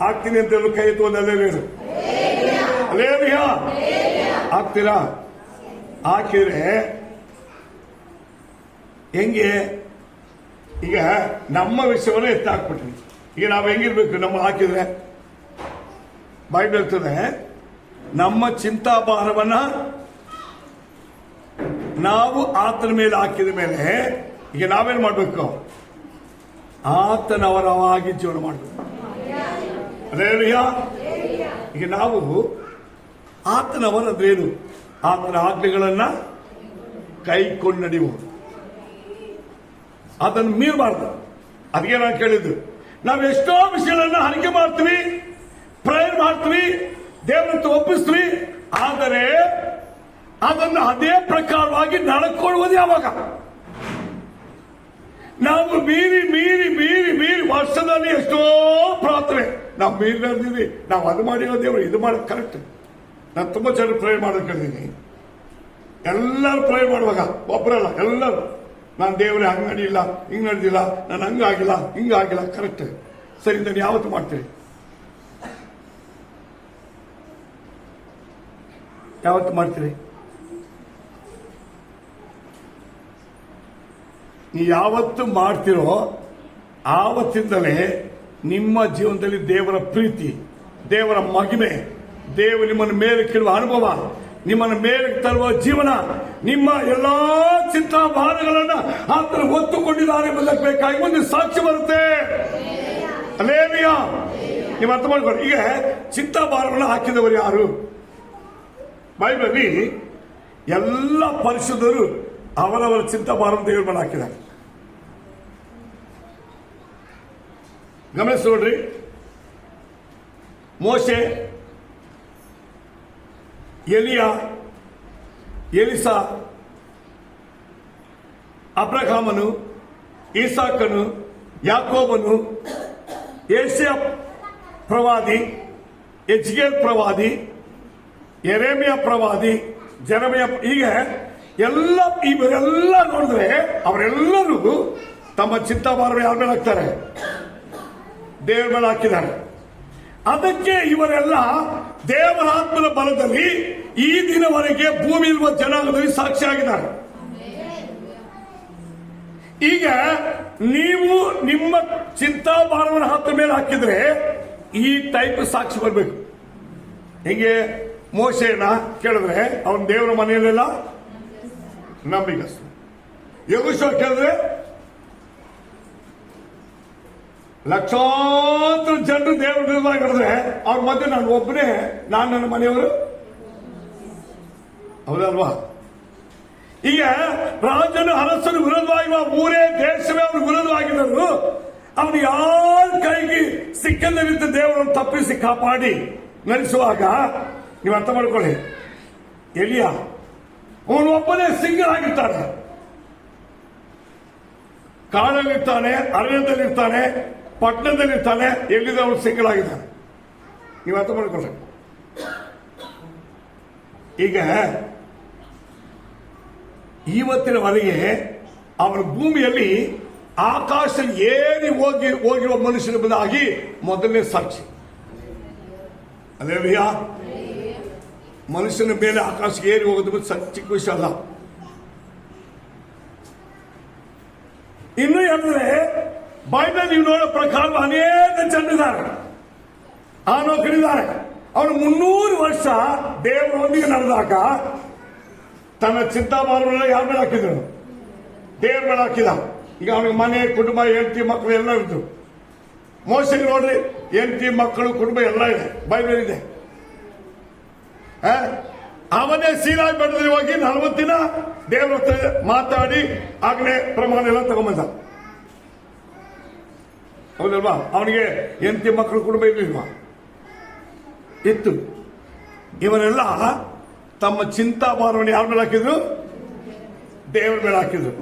ಹಾಕ್ತೀನಿ ಅಂತ ಹೇಳಿ ಕೈ ಎತ್ತುವುದು ಅಲ್ಲೇನು ಹಾಕ್ತೀರಾ? ಹಾಕಿದ್ರೆ ಹೆಂಗೆ? ಈಗ ನಮ್ಮ ವಿಷಯವನ್ನು ಎತ್ತಾಕ್ಬಿಟ್ರಿ. ಈಗ ನಾವು ಹೆಂಗಿರ್ಬೇಕು? ನಮ್ಮ ಹಾಕಿದ್ರೆ ಬೈಬಲ್ ಹೇಳ್ತದೆ, ನಮ್ಮ ಚಿಂತಾ ಭಾರವನ್ನ ನಾವು ಆತನ ಮೇಲೆ ಹಾಕಿದ ಮೇಲೆ ಈಗ ನಾವೇನ್ ಮಾಡ್ಬೇಕು? ಆತನವರವಾಗಿ ಜೀವನ ಮಾಡಬೇಕು. ಈಗ ನಾವು ಆತನವರಂದ್ರೇನು? ಆತನ ಆಜ್ಞೆಗಳನ್ನ ಕೈಕೊಂಡು ನಡೆಯುವುದು, ಅದನ್ನು ಮೀರಬಾರ್ದು. ಅದಕ್ಕೆ ನಾನು ಕೇಳಿದ್ದು, ನಾವು ಎಷ್ಟೋ ವಿಷಯಗಳನ್ನ ಹರಕೆ ಮಾಡ್ತೀವಿ, ಪ್ರೇಯರ್ ಮಾಡ್ತೀವಿ, ದೇವರನ್ನು ಒಪ್ಪಿಸ್ತೀವಿ, ಆದರೆ ಅದನ್ನು ಅದೇ ಪ್ರಕಾರವಾಗಿ ನಡ್ಕೊಳ್ಳುವುದು ಯಾವಾಗ? ನಾವು ಮೀರಿ ಮೀರಿ ಮೀರಿ ಮೀರಿ ವರ್ಷದಲ್ಲಿ ಎಷ್ಟೋ ಪ್ರಾರ್ಥನೆ ನಾವು ಮೀರಿದ್ದೀವಿ. ನಾವು ಅದು ಮಾಡಿರೋ ದೇವರು ಇದು ಮಾಡಿ ಕರೆಕ್ಟ್. ನಾನು ತುಂಬಾ ಜನ ಪ್ರೇಯರ್ ಮಾಡೋದು ಕೇಳಿದ್ದೀನಿ. ಎಲ್ಲರೂ ಪ್ರೇಯರ್ ಮಾಡುವಾಗ ಒಬ್ಬರಲ್ಲ, ಎಲ್ಲರೂ ನಾನು ದೇವರೇ ಹಂಗೆ ನಡಿಯಿಲ್ಲ, ಹಿಂಗೆ ನಡೆದಿಲ್ಲ, ನಾನು ಹಂಗಾಗಿಲ್ಲ, ಹಿಂಗಾಗಿಲ್ಲ. ಕರೆಕ್ಟ್, ಸರಿ. ನಾನು ಯಾವತ್ತು ಮಾಡ್ತೀನಿ? ಯಾವತ್ತು ಮಾಡ್ತೀರಿ? ನೀವು ಯಾವತ್ತು ಮಾಡ್ತಿರೋ ಆವತ್ತಿಂದಲೇ ನಿಮ್ಮ ಜೀವನದಲ್ಲಿ ದೇವರ ಪ್ರೀತಿ, ದೇವರ ಮಹಿಮೆ, ದೇವರು ನಿಮ್ಮನ್ನು ಮೇಲೆ ಕೇಳುವ ಅನುಭವ, ನಿಮ್ಮನ್ನು ಮೇಲೆ ತರುವ ಜೀವನ, ನಿಮ್ಮ ಎಲ್ಲಾ ಚಿಂತಾ ಭಾರಗಳನ್ನ ಆತನ ಹೊತ್ತುಕೊಂಡಿದ್ದಾರೆ ಎಂಬುದಕ್ಕಾಗಿ ಒಂದು ಸಾಕ್ಷಿ ಬರುತ್ತೆ. ಅಲ್ಲೇಮಿಯ ನೀವು ಅರ್ಥ ಮಾಡ್ಕೊಳ್ಳಿ. ಈಗ ಚಿಂತಾ ಭಾರವನ್ನು ಹಾಕಿದವರು ಯಾರು? ಬೈಬಲಲ್ಲಿ ಎಲ್ಲ ಪರಿಶುದ್ಧರು ಅವರವರ ಚಿಂತಾ ಭಾರವನ್ನು ದೇವರ ಮೇಲೆ ಹಾಕಿದ್ದಾರೆ. ಗಮನಿಸಿ ನೋಡ್ರಿ, ಮೋಶೆ, ಎಲಿಯಾ, ಎಲಿಸಾ, ಅಬ್ರಹಾಮನು, ಈಸಾಕನು, ಯಾಕೋಬನು, ಏಷ್ಯ ಪ್ರವಾದಿ, ಎಜ್ಗೇಲ್ ಪ್ರವಾದಿ, ಯೆರೆಮೀಯ ಪ್ರವಾದಿ, ಜೆರೆಮೀಯ, ಹೀಗೆ ಎಲ್ಲ ಇವರೆಲ್ಲ ನೋಡಿದ್ರೆ ಅವರೆಲ್ಲರೂ ತಮ್ಮ ಚಿಂತಾಭಾರ ಯಾರ ಮೇಲೆ ಹಾಕ್ತಾರೆ? ದೇವರ ಮೇಲೆ ಹಾಕಿದ್ದಾರೆ. ಅದಕ್ಕೆ ಇವರೆಲ್ಲ ದೇವರ ಆತ್ಮನ ಬಲದಲ್ಲಿ ಈ ದಿನವರೆಗೆ ಭೂಮಿಯಲ್ಲಿರುವ ಜನಾಂಗದಲ್ಲಿ ಸಾಕ್ಷಿಯಾಗಿದ್ದಾರೆ. ಈಗ ನೀವು ನಿಮ್ಮ ಚಿಂತಾಭಾರವನ್ನು ಹತ್ತ ಮೇಲೆ ಹಾಕಿದ್ರೆ ಈ ಟೈಪ್ ಸಾಕ್ಷಿ ಬರಬೇಕು. ಹೀಗೆ ಮೋಶೆಯನ್ನ ಕೇಳಿದ್ರೆ ಅವನ ದೇವರ ಮನೆಯಲ್ಲೆಲ್ಲ ನಂಬಿಕಸ್ತ. ಯೆಹೋಶುವ ಕೇಳಿದ್ರೆ ಲಕ್ಷಾಂತರ ಜನರು ದೇವರ ವಿರುದ್ಧವಾಗಿ ಹೇಳಿದ್ರೆ ಅವ್ರ ಮಧ್ಯೆ ನಾನು ಒಬ್ಬನೇ, ನಾನು ನನ್ನ ಮನೆಯವರು, ಹೌದಲ್ವಾ? ಈಗ ರಾಜನು ಅರಸನು ವಿರೋಧವಾಗಿ ಊರೇ ದೇಶವೇ ಅವ್ರ ವಿರೋಧವಾಗಿದ್ದರು. ಅವನು ಯಾರ ಕೈಗೆ ಸಿಕ್ಕಂದಿದ್ದ ದೇವರನ್ನು ತಪ್ಪಿಸಿ ಕಾಪಾಡಿ ನಡೆಸುವಾಗ ನೀವು ಅರ್ಥ ಮಾಡ್ಕೊಳ್ಳಿ, ಎಲಿಯ ಅವನು ಒಬ್ಬನೇ ಸಿಂಗಲ್ ಆಗಿರ್ತಾನೆ, ಕಾಡಲ್ಲಿರ್ತಾನೆ, ಅರಣ್ಯದಲ್ಲಿರ್ತಾನೆ, ಪಟ್ಟಣದಲ್ಲಿರ್ತಾನೆ, ಎಲ್ಲಿದೆ ಅವನು ಸಿಂಗಲ್ ಆಗಿದ್ದಾನೆ. ನೀವು ಅರ್ಥ ಮಾಡ್ಕೊಳ್ಳಿ. ಈಗ ಇವತ್ತಿನವರೆಗೆ ಅವನ ಭೂಮಿಯಲ್ಲಿ ಆಕಾಶ ಏರಿ ಹೋಗಿರುವ ಮನುಷ್ಯನ ಬದಲಾಗಿ ಮೊದಲನೇ ಸಾಕ್ಷಿ. ಅಲ್ಲೇಲಿಯ ಮನುಷ್ಯನ ಮೇಲೆ ಆಕಾಶ ಏರಿ ಹೋಗೋದು ಚಿಕ್ಕ ವಿಷಯ ಅಲ್ಲ. ಇನ್ನು ಹೇಳಿದ್ರೆ ಬೈಬಲ್ ನೀವು ನೋಡೋ ಪ್ರಕಾರ ಅನೇಕ ಜನರಿದ್ದಾರೆ, ಆನೋಕರಿದ್ದಾರೆ. ಅವನು 300 ವರ್ಷ ದೇವರೊಂದಿಗೆ ನಡೆದಾಗ ತನ್ನ ಚಿಂತಾಭಾರವನ್ನೆಲ್ಲ ಯಾರ ಮೇಲೆ ಹಾಕಿದ್ರು? ದೇವರ ಮೇಲೆ ಹಾಕಿದ. ಈಗ ಅವನಿಗೆ ಮನೆ, ಕುಟುಂಬ, ಹೆಂಡತಿ, ಮಕ್ಕಳು ಎಲ್ಲ ಇದ್ರು. ಮೋಶೆಗೆ ನೋಡ್ರಿ, ಹೆಂಡತಿ, ಮಕ್ಕಳು, ಕುಟುಂಬ ಎಲ್ಲ ಇದೆ, ಬೈಬಲ್ ಇದೆ. ಅವನೇ ಸೀನಾಯಿ ಬೆಟ್ಟದಲ್ಲಿ ಹೋಗಿ 40 ದಿನ ದೇವರ ಹತ್ರ ಮಾತಾಡಿ ಆಜ್ಞೆ ಪ್ರಮಾಣ ಎಲ್ಲ ತಗೊಂಬಂದ. ಹೌದಲ್ವಾ? ಅವನಿಗೆ ಹೆಂಡತಿ, ಮಕ್ಕಳು, ಕುಟುಂಬ ಇರ್ಲಿಲ್ವಾ? ಇತ್ತು. ಇವರೆಲ್ಲ ತಮ್ಮ ಚಿಂತಾಭಾರವನ್ನು ಯಾರ ಮೇಲೆ ಹಾಕಿದ್ರು? ದೇವರ ಮೇಲೆ ಹಾಕಿದ್ರು.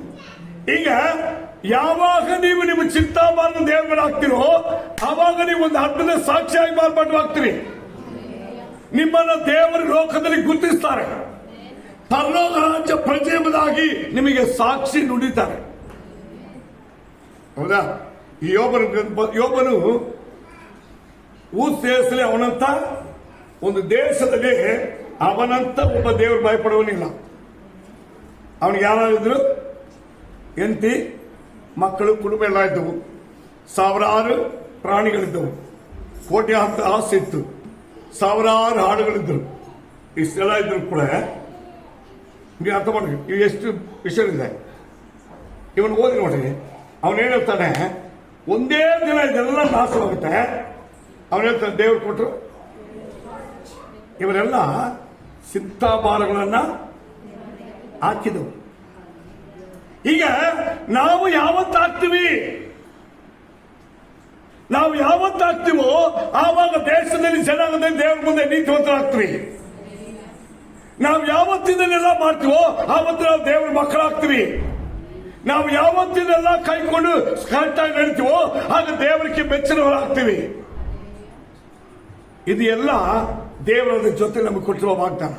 ಈಗ ಯಾವಾಗ ನೀವು ನಿಮ್ಮ ಚಿಂತಾಭಾರನ ದೇವರ ಮೇಲೆ ಹಾಕ್ತಿರೋ ಆವಾಗ ನೀವು ಒಂದು ಅದ್ಭುತ ಸಾಕ್ಷಿಯಾಗಿ ಮಾರ್ಪಾಟವಾಗ್ತೀರಿ. ನಿಮ್ಮನ್ನ ದೇವರ ಲೋಕದಲ್ಲಿ ಗುರುತಿಸ್ತಾರೆ. ಪರಲೋಕ ರಾಜ್ಯ ಪ್ರಜೆ ಎಂಬುದಾಗಿ ನಿಮಗೆ ಸಾಕ್ಷಿ ನುಡಿತಾರೆ. ಹೌದಾ? ಈ ಯೋಬನು ಊಸೇಸಲಿ ಅವನಂತ ಒಂದು ದೇಶದಲ್ಲಿ ಅವನಂತ ಒಬ್ಬ ದೇವರು ಭಯಪಡುವನಿಲ್ಲ. ಅವನಿಗೆ ಯಾರಿದ್ರು? ಹೆಂಡತಿ, ಮಕ್ಕಳು, ಕುಟುಂಬ ಎಲ್ಲ ಇದ್ದವು. ಸಾವಿರಾರು ಪ್ರಾಣಿಗಳಿದ್ದವು. ಕೋಟಿ ಅಂತ ಆಸೆ ಇತ್ತು. ಸಾವಿರಾರು ಹಾಡುಗಳಿದ್ದರು. ಇಷ್ಟೆಲ್ಲ ಇದ್ರು ಕೂಡ ನೀವು ಅರ್ಥ ಮಾಡಿ ಇವು ಎಷ್ಟು ವಿಷಯವಿದೆ. ಇವನು ಓದಿ ನೋಡಿ, ಅವನು ಹೇಳ್ತಾನೆ ಒಂದೇ ದಿನ ಇದೆಲ್ಲ ನಾಶವಾಗುತ್ತೆ. ಅವನು ಹೇಳ್ತಾನೆ ದೇವರು ಕೊಟ್ಟರು. ಇವರೆಲ್ಲ ಚಿಂತಾಭಾರಗಳನ್ನ ಹಾಕಿದವು. ಈಗ ನಾವು ಯಾವತ್ತಾಗ್ತೀವಿ, ನಾವು ಯಾವತ್ತಾಗ್ತೀವೋ ಆವಾಗ ದೇಶದಲ್ಲಿ ಜನಾಂಗದಲ್ಲಿ ದೇವರ ಮುಂದೆ ನೀತಿವಂತರಾಗ್ತೀವಿ. ನಾವು ಯಾವತ್ತಿನೆಲ್ಲ ಮಾಡ್ತೀವೋ ಆವತ್ತು ನಾವು ದೇವರ ಮಕ್ಕಳಾಗ್ತೀವಿ. ನಾವು ಯಾವತ್ತಿನೆಲ್ಲ ಕೈಕೊಂಡು ಕರೆಕ್ಟಾಗಿ ನಡೀತೀವೋ ಆಗ ದೇವರಿಗೆ ಮೆಚ್ಚಿನವರಾಗ್ತೀವಿ. ಇದು ಎಲ್ಲ ದೇವರ ಜೊತೆ ನಮಗೆ ಕೊಟ್ಟಿರುವ ವಾಗ್ದಾನ.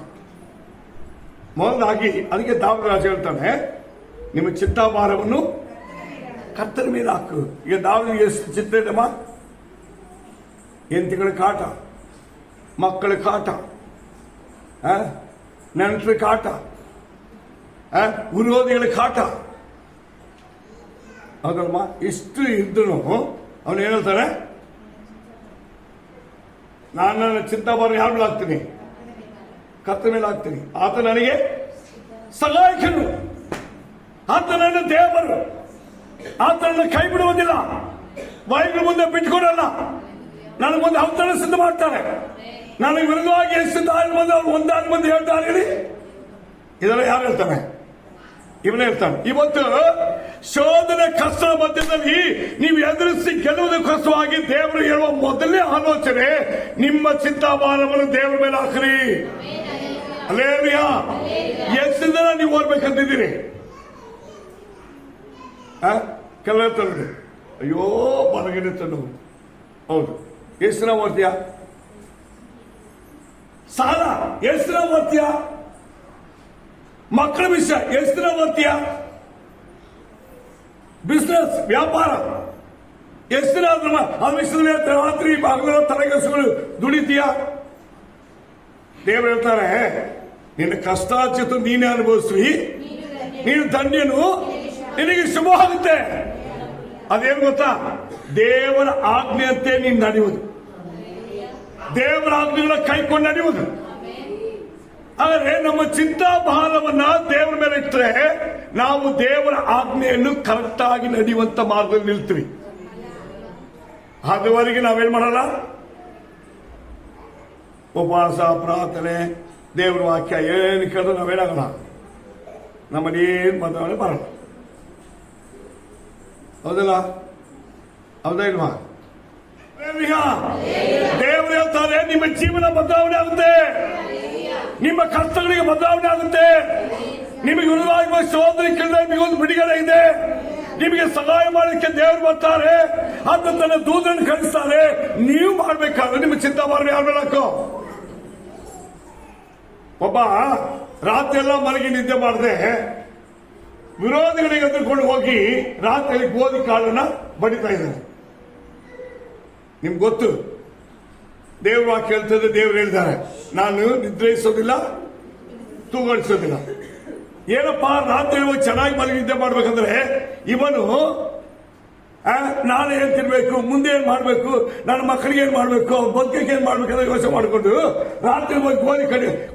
ಮೊದಲಾಗಿ ಅದಕ್ಕೆ ದಾವೀದ ರಾಜ ಹೇಳ್ತಾನೆ, ನಿಮ್ಮ ಚಿಂತಾಭಾರವನ್ನು ಕರ್ತನ ಮೇಲೆ ಹಾಕು. ಈಗ ದಾವೀದನಿಗೆ ಎಷ್ಟು ಚಿಂತೆ ಇದೆಯಮ್ಮ? ಹೆಂಡತಿಗಳ ಕಾಟ, ಮಕ್ಕಳ ಕಾಟ, ನೆಂಟರ ಕಾಟ, ವಿರೋಧಿಗಳ ಕಾಟ. ಹೌದಲ್ಮ? ಇಷ್ಟು ಇದ್ರು ಅವನು ಏನ್ ಹೇಳ್ತಾನೆ? ನಾನು ನನ್ನ ಚಿಂತಾಭಾರ ಯಾರ ಮೇಲೆ ಹಾಕ್ತೀನಿ? ಕರ್ತನ ಮೇಲೆ ಹಾಕ್ತೀನಿ. ಆತ ನನಗೆ ಸಹಾಯಕನು, ಆತ ನನ್ನ ದೇವರು, ಆತ ನನ್ನ ಕೈ ಬಿಡುವುದಿಲ್ಲ, ಬಾಯಿಗಳ ಮುಂದೆ ಬಿಟ್ಕೊಡಲ್ಲ, ನನ್ನ ಮುಂದೆ ಔತಣ ಸಿದ್ಧ ಮಾಡ್ತಾರೆ. ನನಗೆ ವಿರುದ್ಧವಾಗಿ ಎಷ್ಟು ದಾರಿ ಬಂದು ಅವ್ರು ಒಂದಾದ ಮುಂದೆ ಹೇಳ್ತಾರೆ ಹೇಳಿ. ಇದೆಲ್ಲ ಯಾರು ಹೇಳ್ತಾನೆ? ಇವನೇ ಹೇಳ್ತಾನೆ. ಇವತ್ತು ಶೋಧನೆ ಕಷ್ಟದ ಮಧ್ಯದಲ್ಲಿ ನೀವು ಎದುರಿಸಿ ಗೆಲ್ಲುವುದಕ್ಕೋಸ್ಕರವಾಗಿ ದೇವರು ಹೇಳುವ ಮೊದಲನೇ ಆಲೋಚನೆ, ನಿಮ್ಮ ಚಿಂತಾಭಾರವನ್ನು ದೇವರ ಮೇಲೆ ಹಾಕ್ರಿ. ಅಲ್ಲೇಲಿಯಾ? ಎಷ್ಟು ದಿನ ನೀವು ಓದ್ಬೇಕಂತಿದ್ದೀರಿ? ಕೆಲವು ಹೇಳ್ತಾರೆ, ಅಯ್ಯೋ ಬರಗಿನ ನೋವು. ಹೌದು, ಎಷ್ಟು ದಿನ ಓದ್ತೀಯ? ಸಾಲ ಎಷ್ಟು ದಿನ ಓದ್ತೀಯ? ಮಕ್ಕಳ ವಿಷಯ ಎಷ್ಟು ದಿನ ಓದ್ತೀಯ? ಬಿಸ್ನೆಸ್, ವ್ಯಾಪಾರ ಎಷ್ಟು ದಿನ ಆ ವಿಷಯದಲ್ಲಿ ರಾತ್ರಿ ಹಗಲು ತಲೆಗೆಸಗಳು ದುಡಿತೀಯ? ದೇವರು ಹೇಳ್ತಾರೆ, ನಿನ್ನ ಕಷ್ಟಾರ್ಜಿತ ನೀನೇ ಅನುಭವಿಸ್ರಿ, ನೀನು ಧನ್ಯನು, ನಿನಗೆ ಶುಭವಾಗುತ್ತೆ. ಅದೇನು ಗೊತ್ತಾ? ದೇವರ ಆಜ್ಞೆಯಂತೆ ನೀನು ನಡೆಯುವುದು, ದೇವರ ಆಜ್ಞೆಗಳ ಕೈಕೊಂಡು ನಡೆಯುವುದು. ಆದರೆ ನಮ್ಮ ಚಿಂತಾಭಾರವನ್ನ ದೇವರ ಮೇಲೆ ಇಟ್ಟರೆ ನಾವು ದೇವರ ಆಜ್ಞೆಯನ್ನು ಕರೆಕ್ಟ್ ಆಗಿ ನಡೆಯುವಂತ ಮಾರ್ಗದಲ್ಲಿ ನಿಲ್ತೀವಿ. ಅದುವರೆಗೆ ನಾವೇನ್ ಮಾಡಲ್ಲ, ಉಪವಾಸ, ಪ್ರಾರ್ಥನೆ, ದೇವರ ವಾಕ್ಯ ಏನು ಕೇಳಿದ್ರು ನಾವೇನಾಗಲ್ಲ, ನಮ್ಮಲ್ಲಿ ಏನು ಬದಲಾವಣೆ ಬರಲ್ಲ. ಹೌದಲ್ಲ? ಹೌದಾ ಇಲ್ವಾ? ದೇವರು ಹೇಳ್ತಾರೆ ನಿಮ್ಮ ಜೀವನ ಬದಲಾವಣೆ ಆಗುತ್ತೆ, ನಿಮ್ಮ ಕಷ್ಟಗಳಿಗೆ ಬದಲಾವಣೆ ಆಗುತ್ತೆ. ನಿಮಗೆ ವಿರುದ್ಧವಾಗಿ ಸಹೋದರಿಕೆಯಿಂದ ನಿಮಗೊಂದು ಬಿಡುಗಡೆ ಇದೆ. ನಿಮಗೆ ಸಹಾಯ ಮಾಡಲಿಕ್ಕೆ ದೇವರು ಬರ್ತಾರೆ, ಅಂತ ತನ್ನ ದೂತರನ್ನು ಕಳಿಸ್ತಾರೆ. ನೀವು ಮಾಡ್ಬೇಕಾದ್ರೆ ನಿಮ್ಮ ಚಿಂತಾಭಾರ ಯಾರು ಹೇಳಕ್ಕೋ? ಒಬ್ಬ ರಾತ್ರಿ ಎಲ್ಲ ಮಲಗಿ ನಿದ್ದೆ ಮಾಡದೆ ವಿರೋಧಿಗಳಿಗೆ ಎದುರ್ಕೊಂಡು ಹೋಗಿ ರಾತ್ರಿಯಲ್ಲಿ ಗೋಧಿ ಕಾಳನ್ನ ಬಡಿತಾ ಇದ್ದಾನೆ. ನಿಮ್ಗೆ ಗೊತ್ತು, ದೇವ್ರ ವಾಕ್ಯ ಹೇಳ್ತದೆ, ದೇವ್ರು ಹೇಳಿದ್ದಾರೆ, ನಾನು ನಿದ್ರಿಸೋದಿಲ್ಲ, ತೂಗಳಿಸೋದಿಲ್ಲ. ಏನಪ್ಪಾ ರಾತ್ರಿ ಹೋಗಿ ಚೆನ್ನಾಗಿ ಮಲಗಿ ನಿದ್ದೆ ಮಾಡ್ಬೇಕಂದ್ರೆ ಇವನು ನಾಳೆ ಏನ್ ತಿನ್ಬೇಕು, ಮುಂದೆ ಏನ್ ಮಾಡ್ಬೇಕು, ನನ್ನ ಮಕ್ಕಳಿಗೆ ಏನ್ ಮಾಡ್ಬೇಕು, ಅವ್ರ ಬದುಕಿಗೆ ಏನ್ ಮಾಡ್ಬೇಕಂದ್ರೆ ಯೋಚನೆ ಮಾಡಿಕೊಂಡು ರಾತ್ರಿ ಹೋಗಿ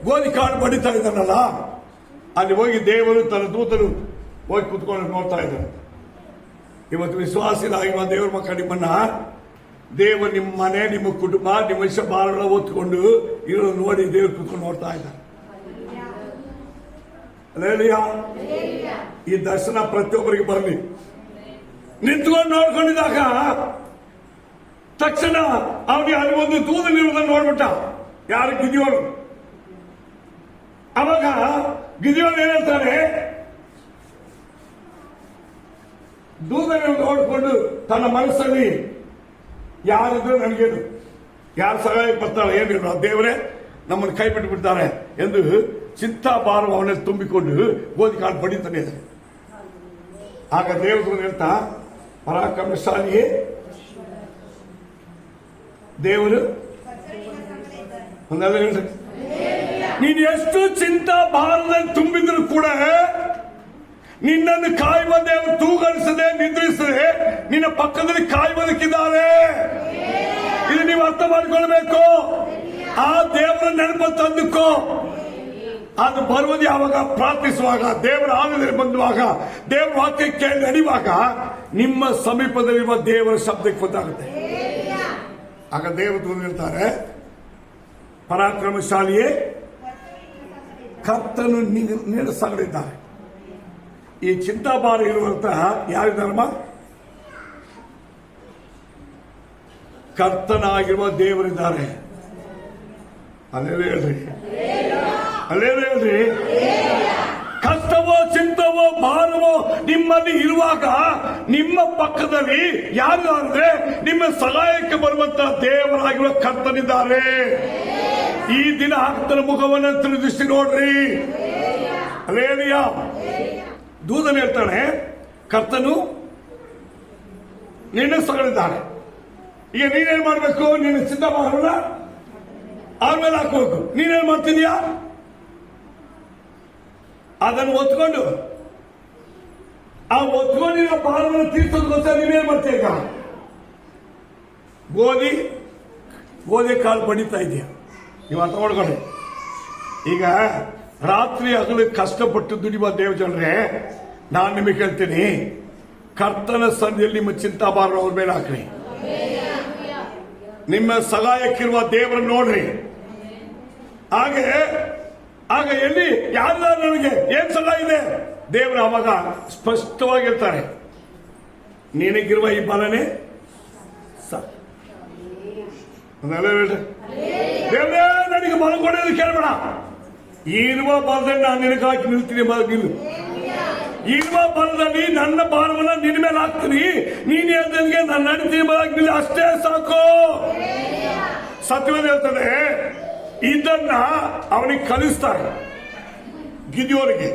ಗೋಧಿ ಕಾಳು ಬಡಿತಾ ಇದ್ದಾನಲ್ಲ, ಅಲ್ಲಿ ಹೋಗಿ ದೇವರು ತನ್ನ ದೂತರು ಹೋಗಿ ಕುತ್ಕೊಂಡು ನೋಡ್ತಾ ಇದ್ದಾರೆ. ಇವತ್ತು ವಿಶ್ವಾಸಿಗಳಾಗಿರುವ ದೇವರ ಮಕ್ಕಳ ನಿಮ್ಮನ್ನ ದೇವರು ನಿಮ್ಮ ಮನೆ, ನಿಮ್ಮ ಕುಟುಂಬ, ನಿಮ್ಮ ವಿಷಯ ಭಾರಗಳ ಹೊತ್ಕೊಂಡು ಇರೋದು ನೋಡಿ ದೇವರು ಕುತ್ಕೊಂಡು ನೋಡ್ತಾ ಇದ್ದಾರೆ. ಈ ದರ್ಶನ ಪ್ರತಿಯೊಬ್ಬರಿಗೆ ಬರಲಿ. ನಿಂತ್ಕೊಂಡು ನೋಡ್ಕೊಂಡಿದ್ದಾಗ ತಕ್ಷಣ ಅವನಿಗೆ ಅಲ್ಲಿ ಒಂದು ದೂತನಿರುವುದನ್ನು ನೋಡ್ಬಿಟ್ಟ. ಯಾರು? ಗಿದಿಯೋನು. ಅವಾಗ ಗಿದಿಯೋನು ಏನ್ ಹೇಳ್ತಾನೆ, ದೂತನ ನೋಡಿಕೊಂಡು ತನ್ನ ಮನಸ್ಸಲ್ಲಿ ಯಾರಿದ್ರು ನನಗೇನು, ಯಾರು ಸಹಾಯ ಬರ್ತಾರೆ, ಏನಿಲ್ಲ, ದೇವರೇ ನಮ್ಮನ್ನು ಕೈ ಬಿಟ್ಟು ಬಿಡ್ತಾರೆ ಎಂದು ಚಿಂತಾಭಾರ ಅವನಲ್ಲಿ ತುಂಬಿಕೊಂಡು ಗೋಧಿ ಕಾಳು ಬಡಿತಾನೆ. ಆಗ ದೇವರು ಹೇಳ್ತಾ, ಪರಾಕ್ರಮಶಾಲಿಯೇ, ದೇವರು ಒಂದೆಲ್ಲ ಹೇಳ್ರಿ, ನೀನು ಎಷ್ಟು ಚಿಂತಾಭಾರದಲ್ಲಿ ತುಂಬಿದ್ರು ಕೂಡ ನಿನ್ನನ್ನು ಕಾಯುವ ದೇವರು ತೂಗಣಿಸದೆ ನಿದ್ರಿಸದೆ ನಿನ್ನ ಪಕ್ಕದಲ್ಲಿ ಕಾಯುವುದಕ್ಕಿದ್ದಾರೆ. ಇದು ನೀವು ಅರ್ಥ ಮಾಡಿಕೊಳ್ಬೇಕು. ಆ ದೇವರ ನೆನಪು ತಂದುಕೋ. ಅದು ಬರುವುದು ಯಾವಾಗ? ಪ್ರಾರ್ಥಿಸುವಾಗ, ದೇವರ ಆಲಯದಲ್ಲಿ ಬಂದುವಾಗ, ದೇವರ ವಾಕ್ಯಕ್ಕೆ ನಡೆಯುವಾಗ ನಿಮ್ಮ ಸಮೀಪದಲ್ಲಿರುವ ದೇವರ ಶಬ್ದಕ್ಕೆ ಗೊತ್ತಾಗುತ್ತೆ. ಆಗ ದೇವರು ಹೇಳ್ತಾರೆ, ಪರಾಕ್ರಮಶಾಲಿಯೇ, ಕರ್ತನು ನೀನು ಸಾಗಲಿದ್ದಾರೆ. ಈ ಚಿಂತಾಭಾರ ಇರುವಂತಹ ಯಾರಿದ್ದಾರಮ್ಮ? ಕರ್ತನಾಗಿರುವ ದೇವರಿದ್ದಾರೆ. ಅಲ್ಲೇ ಹೇಳ್ರಿ, ಅಲ್ಲೇ ಹೇಳ್ರಿ. ಕಷ್ಟವೋ ಚಿಂತವೋ ಭಾರವೋ ನಿಮ್ಮಲ್ಲಿ ಇರುವಾಗ ನಿಮ್ಮ ಪಕ್ಕದಲ್ಲಿ ಯಾರು ಅಂದ್ರೆ ನಿಮ್ಮ ಸಹಾಯಕ್ಕೆ ಬರುವಂತಹ ದೇವರಾಗಿರುವ ಕರ್ತನಿದ್ದಾರೆ. ಈ ದಿನ ಆತನ ಮುಖವನ್ನು ತಿರುಗಿಸಿ ನೋಡ್ರಿ. ಅಲ್ಲೇಲಿಯಾ ದೂತನು ಹೇಳ್ತಾನೆ, ಕರ್ತನು ನಿನ್ನ ಸಗಳಿದ್ದಾನೆ. ಈಗ ನೀನೇನ್ ಮಾಡ್ಬೇಕು? ನೀನು ಚಿಂತಾಭಾರವನ್ನ ಆಮೇಲೆ ಹಾಕಬೇಕು. ನೀನೇನ್ ಮಾಡ್ತಿದ್ಯಾ? ಅದನ್ನು ಒತ್ಕೊಂಡು ಆ ಒತ್ಕೊಂಡಿರೋ ಭಾರವನ್ನು ತೀರ್ಸೋದಕ್ಕೋಸ್ಕರ ನೀವೇನ್ ಮಾಡ್ತೀಯ? ಈಗ ಗೋಧಿ ಕಾಳು ಬಡಿತಾ ಇದೆಯಾ? ನೀವು ಅರ್ಥ ಮಾಡ್ಕೊಳ್ಳಿ. ಈಗ ರಾತ್ರಿ ಹಗಲು ಕಷ್ಟಪಟ್ಟು ದುಡಿಯುವ ದೇವ ಜನರೇ, ನಾನು ನಿಮಗೆ ಹೇಳ್ತೀನಿ, ಕರ್ತನ ಸನ್ನಿಧಿಯಲ್ಲಿ ನಿಮ್ಮ ಚಿಂತಾಭಾರ ಅವ್ರ ಮೇಲೆ ಹಾಕ್ರಿ. ನಿಮ್ಮ ಸಹಾಯಕ್ಕಿರುವ ದೇವರನ್ನು ನೋಡ್ರಿ. ಆಗ ಎಲ್ಲಿ ಯಾರು ನನಗೆ ಏನ್ ಸಹಾಯ ಇದೆ? ದೇವರು ಅವಾಗ ಸ್ಪಷ್ಟವಾಗಿರ್ತಾರೆ, ನಿನಗಿರುವ ಈ ಬಲನೇ ದೇವರೇ ನನಗೆ ಬಲ ಕೊಡೋದು ಕೇಳಬೇಡ. ಇರುವ ಬಲದಲ್ಲಿ ನಾನು ನಿನಗೆ ಹಾಕಿ ನಿಲ್ತೀನಿ. ನಿಲ್ಲು. ಇರುವ ಬಲದಲ್ಲಿ ನನ್ನ ಭಾರವನ್ನ ನಿನ್ನ ಮೇಲೆ ಹಾಕ್ತೀನಿ. ನೀನು ಹೇಳ್ದಂಗೆ ನಾನು ನಡೀತೀನಿ, ನಿಲ್ಲ, ಅಷ್ಟೇ ಸಾಕು. ಸತ್ಯವೇದ ಹೇಳ್ತದೆ, ಇದನ್ನ ಅವನಿಗೆ ಕಲಿಸ್ತಾರೆ. ಗಿದಿಯೋನಿಗೆ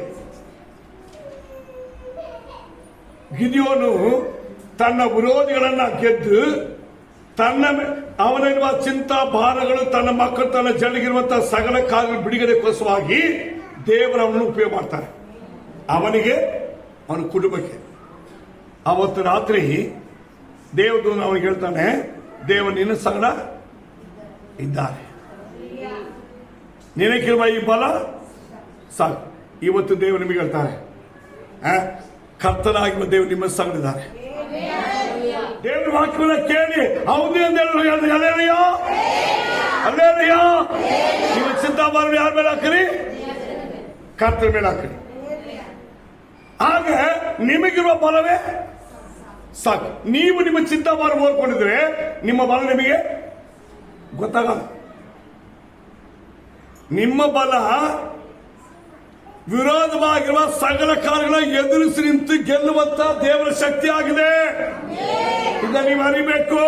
ಗಿದಿಯೋನು ತನ್ನ ವಿರೋಧಿಗಳನ್ನ ಗೆದ್ದು ಅವನಿರುವ ಚಿಂತಾ ಭಾರಗಳು, ತನ್ನ ಮಕ್ಕಳು, ತನ್ನ ಜಡಿಗಿರುವಂತಹ ಸಕಲ ಕಾರ್ಯ ಬಿಡುಗಡೆಗೋಸ್ಕರವಾಗಿ ದೇವರವನು ಉಪಯೋಗ ಮಾಡ್ತಾರೆ, ಅವನಿಗೆ, ಅವನ ಕುಟುಂಬಕ್ಕೆ. ಅವತ್ತು ರಾತ್ರಿ ದೇವದೂತ ಅವನಿಗೆ ಹೇಳ್ತಾನೆ, ದೇವ ನಿನ್ನ ಸಂಗಡ ಇದ್ದಾರೆ, ನಿನಗಿರುವ ಈ ಬಲ ಸಾಕು. ಇವತ್ತು ದೇವರು ನಿಮಗೆ ಹೇಳ್ತಾರೆ, ಕರ್ತನಾಗಿರುವ ದೇವರು ನಿಮ್ಮ ಸಂಗಡಿದ್ದಾರೆ. ದೇವರ ವಾಕ್ಯವನ್ನ ಕೇಳಿ ಹೌದು ಅಂತ ಹೇಳಿ ಅಲ್ಲೇನಯ್ಯ, ನಿಮ್ಮ ಚಿಂತಾಭಾರ ಯಾರ ಮೇಲೆ ಹಾಕಿರಿ? ಕರ್ತನ ಮೇಲೆ ಹಾಕಿರಿ. ಹಾಗೆ ನಿಮಗಿರುವ ಬಲವೇ ಸಾಕು. ನೀವು ನಿಮ್ಮ ಚಿಂತಾಭಾರ ಓದ್ಕೊಂಡಿದ್ರೆ ನಿಮ್ಮ ಬಲ ನಿಮಗೆ ಗೊತ್ತಾಗಲ್ಲ. ನಿಮ್ಮ ಬಲ ವಿರೋಧವಾಗಿರುವ ಸಕಲ ಕಾರ್ಯಗಳ ಎದುರಿಸಿ ನಿಂತು ಗೆಲ್ಲುವಂತ ದೇವರ ಶಕ್ತಿ ಆಗಿದೆ. ಇದನ್ನ ನೀವು ಅರಿಬೇಕು.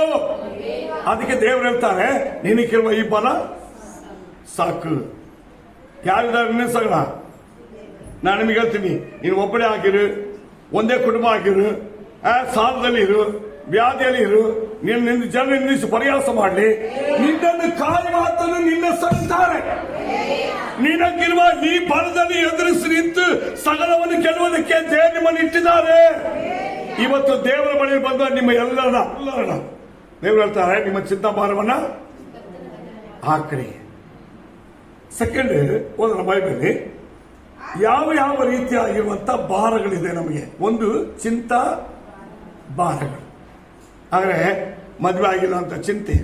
ಅದಕ್ಕೆ ದೇವರು ಹೇಳ್ತಾರೆ, ನಿನಗಿರುವ ಈ ಬಲ ಸಾಕು. ಯಾರಿದ್ದಾರೆ ನಿನ್ನ ಸಂಗಡ? ನಾನು ನಿಮಗೆ ಹೇಳ್ತೀನಿ, ನೀನು ಒಬ್ಬನೇ ಆಗಿರು, ಒಂದೇ ಕುಟುಂಬ ಆಗಿರು, ಸಾಲದಲ್ಲಿ ಇರು, ವ್ಯಾಧಿಯಲ್ಲಿ ಇರು, ನಿನ್ನ ಜನ ನಿಲ್ಲಿಸಿ ಪ್ರಯಾಸ ಮಾಡಲಿ, ನಿನ್ನನ್ನು ಕಾಯಿ ಮಾತನ್ನು ನಿನ್ನ ಸಂತಾರೆ. ನಿನಗಿರುವ ಈ ಬಲದಲ್ಲಿ ಎದುರಿಸಿ ನಿಂತು ಸಕಲವನ್ನು ಗೆಲ್ಲುವುದಕ್ಕೆ ದೇವರು ನಿಮ್ಮನ್ನು ಇಟ್ಟಿದ್ದಾರೆ. ಇವತ್ತು ದೇವರ ಬಳಿ ಬಂದ ನಿಮ್ಮ ಎಲ್ಲರನ್ನ ದೇವರು ಹೇಳ್ತಾರೆ, ನಿಮ್ಮ ಚಿಂತಾಭಾರವನ್ನ ಹಾಕ್ರಿ. ಸೆಕೆಂಡ್ ಓದೋಣ ಬೈಬಲ್. ಯಾವ ಯಾವ ರೀತಿಯಾಗಿರುವಂತ ಭಾರಗಳಿದೆ ನಮಗೆ? ಒಂದು ಚಿಂತಾ ಭಾರಗಳು. ಆದರೆ ಮದುವೆ ಆಗಿಲ್ಲ ಅಂತ ಚಿಂತೆ,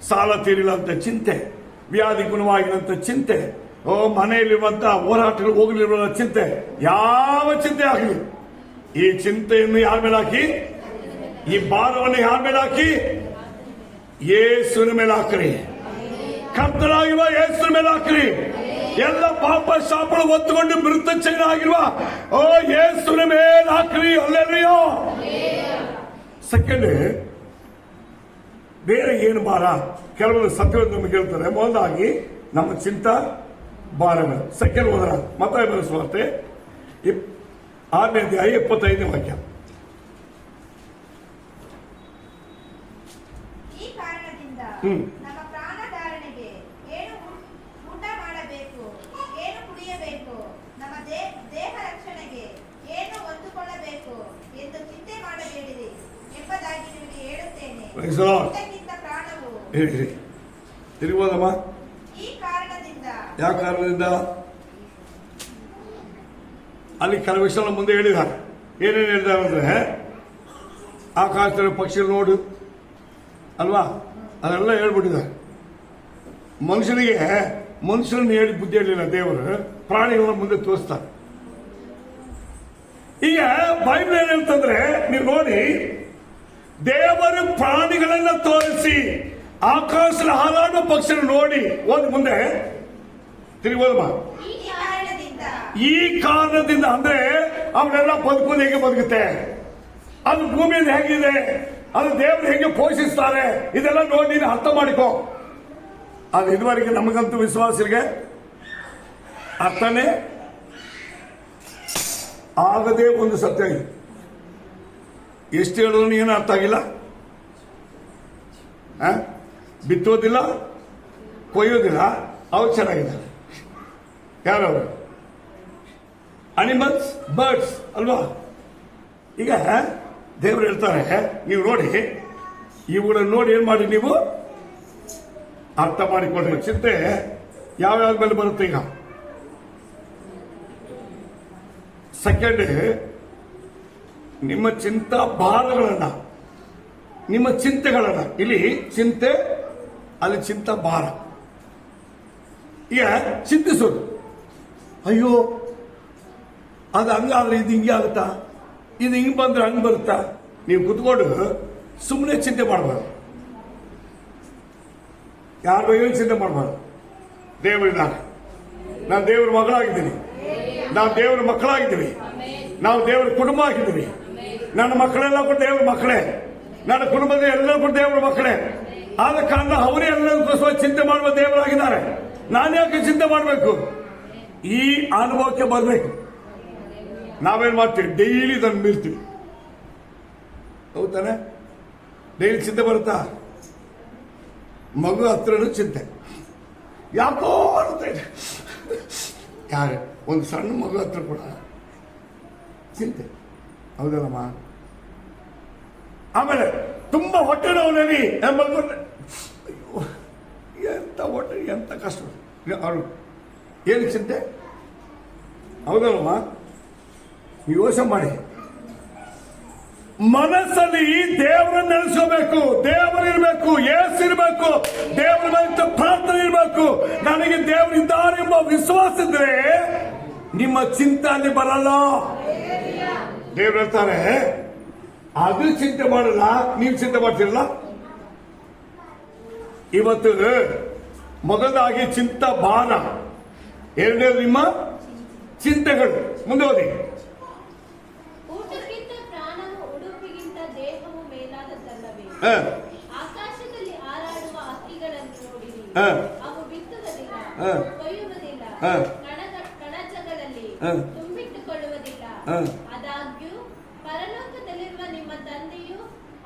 ಸಾಲ ತೀರಿಲ್ಲ ಅಂತ ಚಿಂತೆ, ವ್ಯಾಧಿ ಗುಣವಾಗಿರುವಂತ ಚಿಂತೆ, ಮನೆಯಲ್ಲಿರುವಂತಹ ಹೋರಾಟಗಳು ಹೋಗಲಿರುವ ಚಿಂತೆ, ಯಾವ ಚಿಂತೆ ಆಗಲಿ, ಈ ಚಿಂತೆಯನ್ನು ಯಾರ ಮೇಲೆ ಹಾಕಿ, ಈ ಭಾರವನ್ನು ಯಾರ ಮೇಲೆ ಹಾಕಿ? ಯೇಸುವಿನ ಮೇಲೆ ಹಾಕ್ರಿ. ಕರ್ತನಾಗಿರುವ ಯೇಸುವಿನ ಮೇಲೆ ಹಾಕ್ರಿ. ಎಲ್ಲ ಪಾಪ ಶಾಪಗಳು ಒತ್ತುಕೊಂಡು ಮೃತಚೈನಾಗಿರುವ ಯೇಸುವಿನ ಮೇಲೆ ಹಾಕ್ರಿ. ಅಲ್ಲೇನಯ್ಯೋ. ಸೆಕೆಂಡ್, ಬೇರೆ ಏನು ಭಾರ? ಕೆಲವರು ಸತ್ಯವನ್ನು ನಮಗೆ ಹೇಳ್ತಾರೆ. ಮೊದಲಾಗಿ ನಮ್ಮ ಚಿಂತಾ ಭಾರಗಳು. ಸೆಕೆಂಡ್ ಹೋದ್ರ ಮತ್ತಾಯ ಬರೆಸುವಂತೆ 6ನೇ ಅಧ್ಯಾಯ 25ನೇ ವಾಕ್ಯ. ಈ ಕಾರಣದಿಂದ ನಮ್ಮ ಪ್ರಾಣಧಾರಣೆಗೆ ಏನು ಊಟ ಮಾಡಬೇಕು, ಏನು ಕುಡಿಯಬೇಕು, ನಮ್ಮ ದೇಹ ರಕ್ಷಣೆಗೆ ಏನು ಹೊಂದಿಕೊಳ್ಳಬೇಕು ಎಂದು ಚಿಂತೆ ಮಾಡಬೇಡಿರಿ ಎಂಬುದಾಗಿ ನಿಮಗೆ ಹೇಳುತ್ತೇನೆ. ಇದಕ್ಕಿಂತ ಪ್ರಾಣವು ತಿರುಗೋದಮ್ಮ. ಈ ಕಾರಣದಿಂದ. ಯಾವ ಕಾರಣದಿಂದ? ಅಲ್ಲಿ ಕೆಲವು ವಿಷಯ ಮುಂದೆ ಹೇಳಿದ್ದಾರೆ. ಏನೇನು ಹೇಳಿದ್ದಾರೆ ಅಂದ್ರೆ, ಆಕಾಶದ ಪಕ್ಷಿ ನೋಡು ಅಲ್ವಾ, ಅದೆಲ್ಲ ಹೇಳ್ಬಿಟ್ಟಿದ್ದಾರೆ. ಮನುಷ್ಯರನ್ನು ಹೇಳಿ ಬುದ್ಧಿ ಹೇಳಿಲ್ಲ ದೇವರು, ಪ್ರಾಣಿಗಳ ಮುಂದೆ ತೋರಿಸ್ತಾರೆ. ಈಗ ಬೈಬಲ್ ಏನ್ ಹೇಳ್ತಂದ್ರೆ, ನೀವು ನೋಡಿ, ದೇವರು ಪ್ರಾಣಿಗಳನ್ನ ತೋರಿಸಿ ಆಕಾಶದ ಹಾರಾಡುವ ಪಕ್ಷಿಯನ್ನು ನೋಡಿ ಓದಿ ಮುಂದೆ ತಿರುಗೋದಮ್ಮ. ಈ ಕಾರಣದಿಂದ ಅಂದ್ರೆ ಅವರೆಲ್ಲ ಬದುಕೋದು ಹೇಗೆ ಬದುಕುತ್ತೆ, ಅದು ಭೂಮಿಯಲ್ಲಿ ಹೇಗಿದೆ, ಅದು ದೇವರು ಹೇಗೆ ಪೋಷಿಸ್ತಾರೆ, ಇದೆಲ್ಲ ನೋಡಿ ನೀನು ಅರ್ಥ ಮಾಡಿಕೋ. ಅದು ಇದುವರೆಗೆ ನಮಗಂತೂ ವಿಶ್ವಾಸಿಗೆ ಅರ್ಥನೇ ಆಗದೆ ಒಂದು ಸತ್ಯ ಇದೆ. ಎಷ್ಟು ಹೇಳೋದು ಏನು ಅರ್ಥ ಆಗಿಲ್ಲ. ಬಿತ್ತೋದಿಲ್ಲ, ಕೊಯ್ಯೋದಿಲ್ಲ, ಅವ್ರು ಚೆನ್ನಾಗಿದ್ದಾರೆ. ಯಾರವರು? ಅನಿಮಲ್ಸ್, ಬರ್ಡ್ಸ್ ಅಲ್ವಾ. ಈಗ ದೇವರು ಹೇಳ್ತಾರೆ, ನೀವು ನೋಡಿ, ಇವುಗಳನ್ನು ನೋಡಿ ಏನ್ ಮಾಡಿ, ನೀವು ಅರ್ಥ ಮಾಡಿಕೊಳ್ಳಿ. ಚಿಂತೆ ಯಾವ್ಯಾವ ಮೇಲೆ ಬರುತ್ತೆ? ಈಗ ಸೆಕೆಂಡ್, ನಿಮ್ಮ ಚಿಂತಾ ಭಾರಗಳನ್ನ, ನಿಮ್ಮ ಚಿಂತೆಗಳನ್ನ, ಇಲ್ಲಿ ಚಿಂತೆ, ಅಲ್ಲಿ ಚಿಂತಾ ಭಾರ. ಈಗ ಚಿಂತಿಸೋದು, ಅಯ್ಯೋ ಅದು ಹಂಗಾದ್ರೆ ಇದು ಹಿಂಗೆ ಆಗುತ್ತಾ, ಇದು ಹಿಂಗೆ ಬಂದ್ರೆ ಹಂಗೆ ಬರುತ್ತಾ? ನೀವು ಕುತ್ಕೊಂಡು ಸುಮ್ಮನೆ ಚಿಂತೆ ಮಾಡಬಾರ್ದು. ಯಾರ ಬಗ್ಗೆ ಚಿಂತೆ ಮಾಡಬಾರ್ದು. ದೇವರಿದ್ದಾನೆ, ನಾನು ದೇವರ ಮಗಳಾಗಿದ್ದೀನಿ, ನಾವು ದೇವರ ಮಕ್ಕಳಾಗಿದ್ದೀವಿ, ನಾವು ದೇವರ ಕುಟುಂಬ ಆಗಿದ್ದೀವಿ. ನನ್ನ ಮಕ್ಕಳೆಲ್ಲ ಕೂಡ ದೇವರ ಮಕ್ಕಳೇ, ನನ್ನ ಕುಟುಂಬದ ಎಲ್ಲರೂ ಕೂಡ ದೇವರ ಮಕ್ಕಳೇ. ಆದ ಕಾರಣ ಅವರೇ ಎಲ್ಲರಿಗೋಸ್ಕರ ಚಿಂತೆ ಮಾಡುವ ದೇವರಾಗಿದ್ದಾರೆ. ನಾನು ಯಾಕೆ ಚಿಂತೆ ಮಾಡಬೇಕು? ಈ ಅನುಭವಕ್ಕೆ ಬರಬೇಕು. ನಾವೇನ್ ಮಾಡ್ತೀವಿ? ಡೈಲಿ ಇದನ್ನು ಮೀರ್ತೀವಿ. ಹೌದಾನೆ? ಡೈಲಿ ಚಿಂತೆ ಬರುತ್ತಾ? ಮಗು ಹತ್ರನೂ ಚಿಂತೆ, ಯಾಕೋ ಯಾರು ಒಂದು ಸಣ್ಣ ಮಗು ಹತ್ರ ಕೂಡ ಚಿಂತೆ, ಹೌದಲ್ಲಮ್ಮ? ಆಮೇಲೆ ತುಂಬ ಹೊಟ್ಟೆ ನೋವಿನಲ್ಲಿ ಅಯ್ಯೋ ಎಂತ ಹೊಟ್ಟೆ, ಎಂತ ಕಷ್ಟ ಅವರು ಏನು ಚಿಂತೆ, ಹೌದಲ್ಲಮ್ಮ? ನೀವು ಯೋಚನೆ ಮಾಡಿ. ಮನಸ್ಸಲ್ಲಿ ದೇವರನ್ನು ನೆನೆಸ್ಕೋಬೇಕು, ದೇವರಿರ್ಬೇಕು, ಏಸು ಇರಬೇಕು, ದೇವರ ಮೇಲೆ ಪ್ರಾರ್ಥನೆ ಇರಬೇಕು. ನನಗೆ ದೇವರಿದ್ದಾರೆ ಎಂಬ ವಿಶ್ವಾಸ ಇದ್ರೆ ನಿಮ್ಮ ಚಿಂತೆ ಅಲ್ಲಿ ಬರಲ್ಲ. ದೇವ್ರು ಹೇಳ್ತಾರೆ, ಅದು ಚಿಂತೆ ಮಾಡಲ್ಲ, ನೀವು ಚಿಂತೆ ಮಾಡ್ತಿರಲ್ಲ. ಇವತ್ತು ಮೊದಲಾಗಿ ಚಿಂತ ಭಾರ, ಎರಡನೇದು ನಿಮ್ಮ ಚಿಂತೆಗಳು. ಮುಂದೆ ಓದಿ. ಊಟಕ್ಕಿಂತ ಪ್ರಾಣವು, ಉಡುಪಿಗಿಂತ ದೇಹವು ಮೇಲಾದದ್ದಲ್ಲವೇ? ಆಕಾಶದಲ್ಲಿ ಹಾರಾಡುವ ಹಕ್ಕಿಗಳನ್ನು ನೋಡಿರಿ, ಅವು ಬಿತ್ತುವುದಿಲ್ಲ, ಕೊಯ್ಯುವುದಿಲ್ಲ, ಕಣಜಗಳಲ್ಲಿ ತುಂಬಿಟ್ಟುಕೊಳ್ಳುವುದಿಲ್ಲ. ಆದಾಗ್ಯೂ ಪರಲೋಕದಲ್ಲಿರುವ ನಿಮ್ಮ ತಂದೆಯು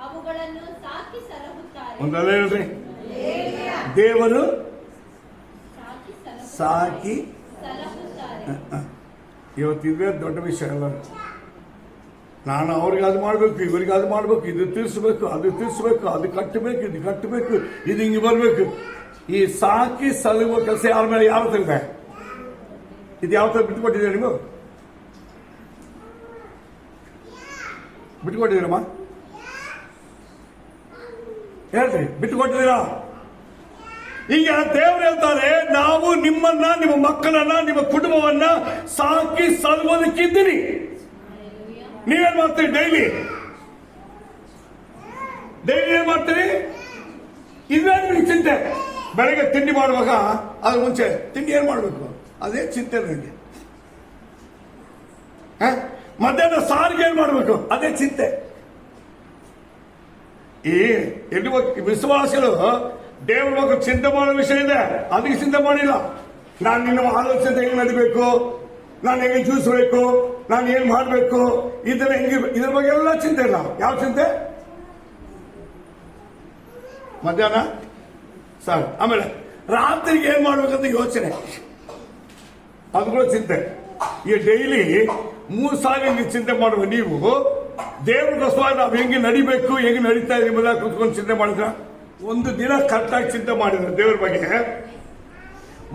ಅವುಗಳನ್ನು ಸಾಕಿ ಸಲಹುತ್ತಾರೆ. ಒಂದಲ್ಲ ಹೇಳ್ರಿ, ದೇವರು ಸಾಕಿ ಸಲಹುತ್ತಾರೆ. ಇವತ್ತಿದ್ರೆ ದೊಡ್ಡ ವಿಷಯ ಅಲ್ಲ. ನಾನು ಅವ್ರಿಗೆ ಅದು ಮಾಡಬೇಕು, ಇವರಿಗೆ ಅದು ಮಾಡಬೇಕು, ಇದು ತೀರಿಸಬೇಕು, ಅದು ತೀರಿಸಬೇಕು, ಅದು ಕಟ್ಟಬೇಕು, ಇದು ಕಟ್ಟಬೇಕು, ಇದು ಹಿಂಗೆ ಬರಬೇಕು. ಈ ಸಾಕಿ ಸಲುವ ಕೆಲಸ ಯಾರ ಮೇಲೆ ಯಾರು ತೆಗೆದೆ? ಇದು ಯಾವ ಥರ ಬಿಟ್ಟುಕೊಟ್ಟಿದ್ದೀರಾ ನೀವು? ಬಿಟ್ಟುಕೊಟ್ಟಿದ್ದೀರಮ್ಮ? ಹೇಳ್ರಿ, ಬಿಟ್ಟುಕೊಟ್ಟಿದ್ದೀರಾ? ಈಗ ದೇವರು ಹೇಳ್ತಾರೆ, ನಾವು ನಿಮ್ಮನ್ನ, ನಿಮ್ಮ ಮಕ್ಕಳನ್ನ, ನಿಮ್ಮ ಕುಟುಂಬವನ್ನ ಸಾಕಿ ಸಲುವುದಕ್ಕಿದ್ದೀರಿ. ನೀವೇನ್ ಮಾಡ್ತೀರಿ? ಡೈಲಿ ಏನ್ ಮಾಡ್ತೀರಿ? ಇದೇ ನಿಮಗೆ ಚಿಂತೆ. ಬೆಳಗ್ಗೆ ತಿಂಡಿ ಮಾಡುವಾಗ ಅದ್ರ ಮುಂಚೆ ತಿಂಡಿ ಏನ್ ಮಾಡ್ಬೇಕು, ಅದೇ ಚಿಂತೆ ನನಗೆ. ಮಧ್ಯಾಹ್ನ ಸಾರಿಗೆ ಏನ್ ಮಾಡ್ಬೇಕು, ಅದೇ ಚಿಂತೆ. ಎಲ್ಲಿ ವಿಶ್ವಾಸಗಳು ದೇವರ ಬಗ್ಗೆ ಚಿಂತೆ ಮಾಡೋ ವಿಷಯ ಇದೆ, ಅದಕ್ಕೆ ಚಿಂತೆ ಮಾಡಿಲ್ಲ. ನಾನು ನಿನ್ನ ಆಲೋಚನೆ ಹೆಂಗ್ ನಡಿಬೇಕು, ನಾನು ಹೆಂಗೆ ಜೂಸಬೇಕು, ನಾನು ಏನ್ ಮಾಡಬೇಕು, ಇದ್ರ ಬಗ್ಗೆ ಎಲ್ಲ ಚಿಂತೆ ಇಲ್ಲ. ಯಾವ ಚಿಂತೆ? ಮಧ್ಯಾಹ್ನ ಸರ್, ಆಮೇಲೆ ರಾತ್ರಿಗೆ ಏನ್ ಮಾಡ್ಬೇಕಂತ ಯೋಚನೆ, ಅದು ಕೂಡ ಚಿಂತೆ. ಈ ಡೈಲಿ 3 ಸಾರಿ ಚಿಂತೆ ಮಾಡುವ ನೀವು ದೇವ್ರಿಗೋಸ್ಕರ ನಾವು ಹೆಂಗೆ ನಡಿಬೇಕು, ಹೆಂಗೆ ನಡೀತಾ ಇದೆ ಎಂಬುದಾಗಿ ಕೂತ್ಕೊಂಡು ಚಿಂತೆ ಮಾಡಿದ್ರ? ಒಂದು ದಿನ ಕರೆಕ್ಟಾಗಿ ಚಿಂತೆ ಮಾಡಿದ್ರೆ ದೇವ್ರ ಬಗ್ಗೆ,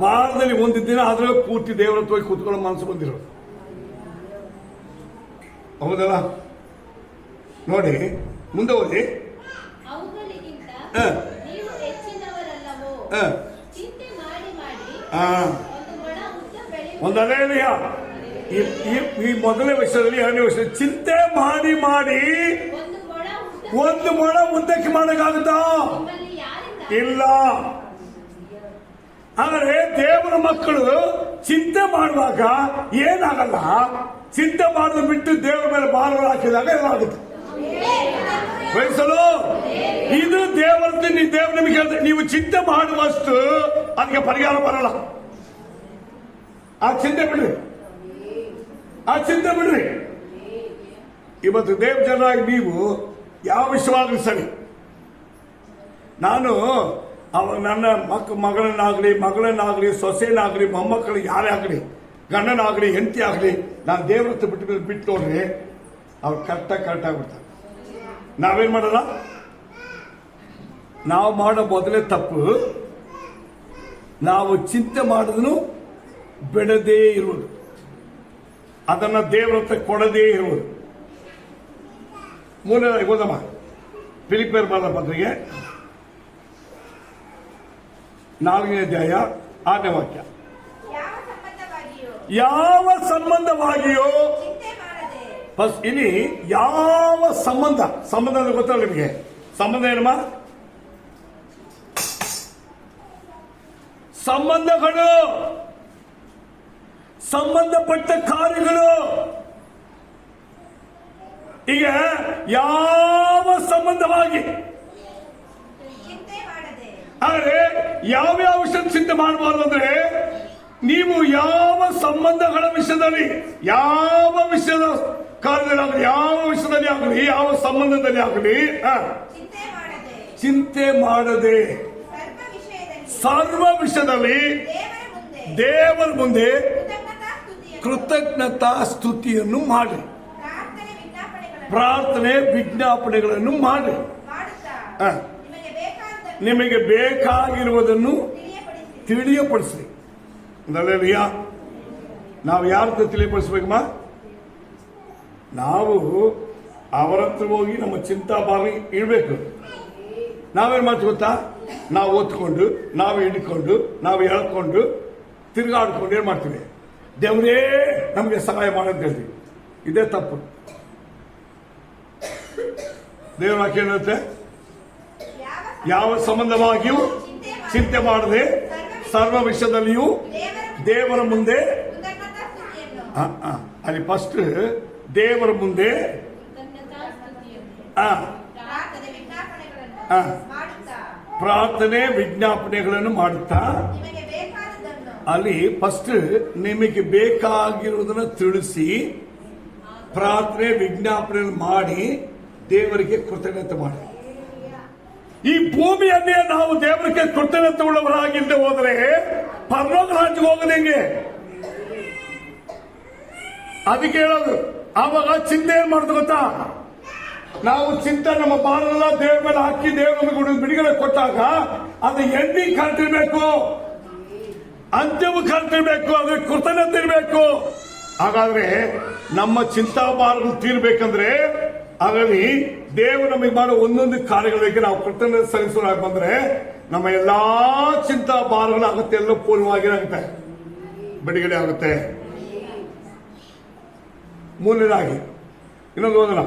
ವಾರದಲ್ಲಿ ಒಂದು ದಿನ ಆದ್ರೆ ಪೂರ್ತಿ ದೇವರ ಹತ್ರ ಹೋಗಿ ಕೂತ್ಕೊಳ್ಳೋ ಮನಸ್ಸು ಬಂದಿರೋದು, ಹೌದಲ್ಲ? ನೋಡಿ, ಮುಂದೆ ಓದಿ. ಅವುಗಳಿಗಿಂತ ನೀವು ಹೆಚ್ಚಿನವರಲ್ಲವೋ? ಚಿಂತೆ ಮಾಡಿ ಮಾಡಿ ಒಂದು ಮೊಳ ಉದ್ದ ಬೆಳೆಯುವುದು. ಒಂದನೇ ಈ ಮೊದಲನೇ ವರ್ಷದಲ್ಲಿ, ಎರಡನೇ ವರ್ಷ ಚಿಂತೆ ಮಾಡಿ ಮಾಡಿ ಒಂದು ಮೊಳ ಉದ್ದಕ್ಕೆ ಮಾಡಕ್ಕಾಗುತ್ತಾ? ನಿಮ್ಮಲ್ಲಿ ಯಾರಿಂದ? ಇಲ್ಲ. ಆದರೆ ದೇವರ ಮಕ್ಕಳು ಚಿಂತೆ ಮಾಡುವಾಗ ಏನಾಗಲ್ಲ, ಚಿಂತೆ ಮಾಡೋದು ಬಿಟ್ಟು ದೇವರ ಮೇಲೆ ಭಾರ ಹಾಕಿದಾಗ ಏನಾಗುತ್ತೆ? ವಹಿಸಲು ಇದು ದೇವರದ್ದು. ದೇವರು ನಿಮಗೆ ಹೇಳ್ತಾರೆ, ನೀವು ಚಿಂತೆ ಮಾಡುವಷ್ಟು ಅದಕ್ಕೆ ಪರಿಹಾರ ಬರಲ್ಲ. ಆ ಚಿಂತೆ ಬಿಡ್ರಿ, ಆ ಚಿಂತೆ ಬಿಡ್ರಿ. ಇವತ್ತು ದೇವ ಜನರಾಗಿ ನೀವು ಯಾವ ವಿಷಯವಾಗಲಿ ಸರಿ, ನಾನು ನನ್ನ ಮಗಳನ್ನಾಗಲಿ ಸೊಸೆನಾಗಲಿ ಮೊಮ್ಮಕ್ಕಳು ಯಾರೇ ಆಗಲಿ, ಗಂಡನಾಗಲಿ ಹೆಂಡತಿ ಆಗಲಿ, ನಾನು ದೇವ್ರ ಹತ್ರ ಬಿಟ್ಟು ನೋಡ್ರಿ, ಅವ್ರು ಕರೆಕ್ಟಾಗಿ ಆಗ್ಬಿಡ್ತಾರೆ. ನಾವೇನ್ ಮಾಡಲ್ಲ? ನಾವು ಮಾಡೋ ಮೊದಲೇ ತಪ್ಪು, ನಾವು ಚಿಂತೆ ಮಾಡಿದ್ನು ಬಿಡದೇ ಇರುವುದು, ಅದನ್ನ ದೇವರ ಹತ್ರ ಕೊಡದೇ ಇರುವುದು. ಓದಮ್ಮ, ಫಿಲಿಪಿಯರ್ ಬರೆದ ಪತ್ರಿಕೆ 4ನೇ ಅಧ್ಯಾಯ 6ನೇ ವಾಕ್ಯ. ಯಾವ ಸಂಬಂಧವಾಗಿಯೋ ಇಲ್ಲಿ ಯಾವ ಸಂಬಂಧ ಅಂದ್ರೆ ಗೊತ್ತಲ್ಲ ನಿಮಗೆ? ಸಂಬಂಧ ಏನಮ್ಮ? ಸಂಬಂಧಗಳು, ಸಂಬಂಧಪಟ್ಟ ಕಾರ್ಯಗಳು. ಈಗ ಯಾವ ಸಂಬಂಧವಾಗಿ, ಆದರೆ ಯಾವ ವಿಷಯ ಚಿಂತೆ ಮಾಡಬಾರ್ದು ಅಂದ್ರೆ, ನೀವು ಯಾವ ಸಂಬಂಧಗಳ ವಿಷಯದಲ್ಲಿ, ಯಾವ ವಿಷಯದ ಕಾರ್ಯದಲ್ಲಿ, ಯಾವ ವಿಷಯದಲ್ಲಿ ಆಗಲಿ, ಯಾವ ಸಂಬಂಧದಲ್ಲಿ ಆಗಲಿ ಚಿಂತೆ ಮಾಡದೆ ಸರ್ವ ವಿಷಯದಲ್ಲಿ ದೇವರ ಮುಂದೆ ಕೃತಜ್ಞತಾ ಸ್ತುತಿಯನ್ನು ಮಾಡಿ, ಪ್ರಾರ್ಥನೆ ವಿಜ್ಞಾಪನೆಗಳನ್ನು ಪ್ರಾರ್ಥನೆ ವಿಜ್ಞಾಪನೆಗಳನ್ನು ಮಾಡಿ, ಮಾಡುತ್ತಾ ಹ. ನಿಮಗೆ ಬೇಕಾದ್ದನ್ನು ನಿಮಗೆ ಬೇಕಾಗಿರುವುದನ್ನು ತಿಳಿಯಪಡಿಸಿ. ತಿಳಿಯಪಡಿಸ್ರಿ. ಅಲ್ಲೆಲೂಯ. ನಾವು ಯಾರ ಹತ್ರ ತಿಳಿಯಪಡಿಸ್ಬೇಕಮ್ಮ? ನಾವು ಅವರ ಹತ್ರ ಹೋಗಿ ನಮ್ಮ ಚಿಂತಾಭಾವಿ ಇಡಬೇಕು. ನಾವೇನ್ ಮಾಡ್ತೀವಿ ಗೊತ್ತಾ? ನಾವು ಓದ್ಕೊಂಡು, ನಾವು ಹಿಡ್ಕೊಂಡು, ನಾವು ಹೇಳ್ಕೊಂಡು, ತಿರುಗಾಡ್ಕೊಂಡು ಏನ್ ಮಾಡ್ತೀವಿ? ದೇವರೇ ನಮಗೆ ಸಹಾಯ ಮಾಡಂತ ಹೇಳ್ತೀವಿ. ಇದೇ ತಪ್ಪು. ದೇವರ ವಾಕ್ಯ ಹೇಳುತ್ತೆ, ಯಾವ ಸಂಬಂಧವಾಗಿಯೂ ಚಿಂತೆ ಮಾಡದೆ ಸರ್ವ ವಿಷಯದಲ್ಲಿಯೂ ದೇವರ ಮುಂದೆ, ಕೃತಜ್ಞತಾ ಸ್ತುತಿಯನ್ನು ಅಲ್ಲಿ ಫಸ್ಟ್ ದೇವರ ಮುಂದೆ ಕೃತಜ್ಞತಾ ಸ್ತುತಿಯನ್ನು ಪ್ರಾರ್ಥನೆ ವಿಜ್ಞಾಪನೆಗಳನ್ನು ಹ. ಮಾಡುತ್ತಾ ಪ್ರಾರ್ಥನೆ ವಿಜ್ಞಾಪನೆಗಳನ್ನು ಮಾಡುತ್ತಾ, ನಿಮಗೆ ಬೇಕಾದದ್ದನ್ನು ಅಲ್ಲಿ ಫಸ್ಟ್ ನಿಮಗೆ ಬೇಕಾಗಿರುವುದನ್ನು ತಿಳಿಸಿ ಪ್ರಾರ್ಥನೆ ವಿಜ್ಞಾಪನೆ ಮಾಡಿ ದೇವರಿಗೆ ಕೃತಜ್ಞತೆ ಮಾಡಿ. ಈ ಭೂಮಿಯನ್ನೇ ನಾವು ದೇವರಿಗೆ ಕೃತಜ್ಞತೆ ಉಳ್ಳವರಾಗಿಲ್ಲದೆ ಹೋದರೆ ಪರಲೋಕ ರಾಜ್ಯಕ್ಕೆ ಹೋಗೋದು ಹೆಂಗೆ? ಅದಕ್ಕೆ ಹೇಳೋದು. ಆವಾಗ ಚಿಂತೆ ಏನ್ ಮಾಡುದು ಗೊತ್ತಾ? ನಾವು ಚಿಂತೆ ನಮ್ಮ ಭಾರನ ದೇವರ ಮೇಲೆ ಹಾಕಿ ದೇವರ ನಮಗೆ ಬಿಡುಗಡೆ ಕೊಟ್ಟಾಗ ಅದು ಎಂಡಿಂಗ್ ಕಲ್ತಿರ್ಬೇಕು, ಅಂತ್ಯವು ಕಲ್ತಿರ್ಬೇಕು, ಅದ್ರ ಕೃತಜ್ಞತೆ ಇರಬೇಕು. ಹಾಗಾದ್ರೆ ನಮ್ಮ ಚಿಂತಾಭಾರಗಳು ತೀರ್ಬೇಕಂದ್ರೆ ಅದರಲ್ಲಿ ದೇವರು ನಮಗೆ ಮಾಡೋ ಒಂದೊಂದು ಕಾರ್ಯಗಳಿಗೆ ನಾವು ಕೃತಜ್ಞತೆ ಸಲ್ಲಿಸೋರಾಗಿ ಬಂದ್ರೆ ನಮ್ಮ ಎಲ್ಲಾ ಚಿಂತಾಭಾರಗಳ ಅಗತ್ಯ ಎಲ್ಲ ಪೂರ್ಣವಾಗಿರುತ್ತೆ, ಬಿಡುಗಡೆ ಆಗುತ್ತೆ. ಮೂರನೇದಾಗಿ ಇನ್ನೊಂದು ಓದೋಣ.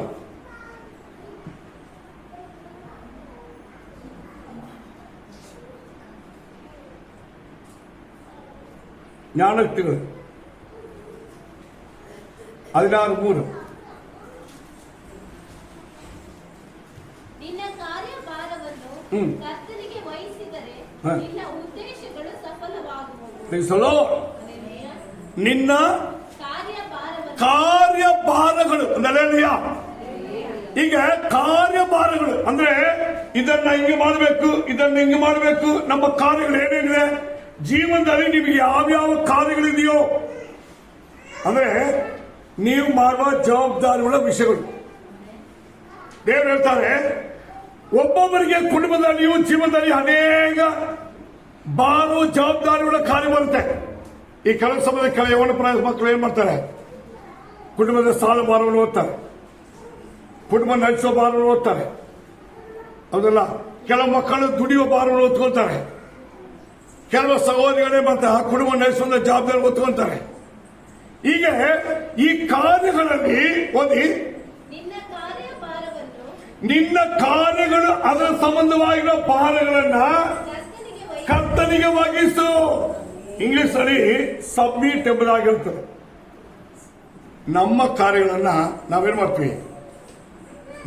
ಜ್ಞಾನೋಕ್ತಿಗಳು 16:3. ನಿನ್ನ ಕಾರ್ಯಭಾರವನ್ನು ಕರ್ತನಿಗೆ ವಹಿಸಿದರೆ ಹ. ನಿನ್ನ ಉದ್ದೇಶಗಳು ಸಫಲವಾಗುವವು. ತಿಳಿಸಲು ಹಲ್ಲೆಲೂಯಾ. ನಿನ್ನ ಕಾರ್ಯಭಾರವನ್ನು ಕಾರ್ಯಭಾರಗಳು ಅಂದಲೇನೆಯ. ಈಗ ಕಾರ್ಯಭಾರಗಳು ಅಂದ್ರೆ ಇದನ್ನ ಹಿಂಗೆ ಮಾಡಬೇಕು, ಇದನ್ನ ಹಿಂಗೆ ಮಾಡಬೇಕು. ನಮ್ಮ ಕಾರ್ಯಗಳು ಏನೇನಿದೆ ಜೀವನದಲ್ಲಿ ನಿಮಗೆ ಯಾವ್ಯಾವ ಕಾರ್ಯಗಳಿದೆಯೋ ಅಂದ್ರೆ ನೀವು ಮಾಡುವ ಜವಾಬ್ದಾರಿಗಳ ವಿಷಯಗಳು. ದೇವರು ಹೇಳ್ತಾರೆ, ಒಬ್ಬೊಬ್ಬರಿಗೆ ಕುಟುಂಬದಲ್ಲಿಯೂ ಜೀವನದಲ್ಲಿ ಅನೇಕ ಬಾರು ಜವಾಬ್ದಾರಿಗಳ ಕಾರ್ಯ ಬರುತ್ತೆ. ಈ ಕೆಲವು ಸಮಯದ ಕೆಲ ಯವನ ಪ್ರಾಯ ಮಕ್ಕಳು ಏನ್ ಮಾಡ್ತಾರೆ? ಕುಟುಂಬದ ಸಾಲ ಭಾರವನ್ನು ಓದ್ತಾರೆ, ಕುಟುಂಬ ನಡೆಸೋ ಭಾರವನ್ನು ಓದ್ತಾರೆ. ಹೌದಲ್ಲ? ಕೆಲವು ಮಕ್ಕಳು ದುಡಿಯುವ ಭಾರವನ್ನು ಓದ್ಕೊಳ್ತಾರೆ. ಕೆಲವು ಸಹೋದರಿಗಳೇ ಮತ್ತೆ ಆ ಕುಟುಂಬ ನಡೆಸುವ ಜವಾಬ್ದಾರಿ ಓದ್ಕೊಳ್ತಾರೆ. ಹೀಗೆ ಈ ಕಾರ್ಯಗಳಲ್ಲಿ ಓದಿ, ನಿನ್ನ ಕಾರ್ಯಭಾರವನ್ನು ನಿನ್ನ ಕಾರ್ಯಗಳು ಅದರ ಸಂಬಂಧವಾಗಿರೋ ಭಾರಗಳನ್ನ ಕರ್ತನಿಗೆ ವಹಿಸು. ಇಂಗ್ಲಿಷ್ ಅಲ್ಲಿ ಸಬ್ಮಿಟ್ ಎಂಬುದಾಗಿರುತ್ತದೆ. ನಮ್ಮ ಕಾರ್ಯಗಳನ್ನ ನಾವೇನ್ ಮಾಡ್ತೀವಿ?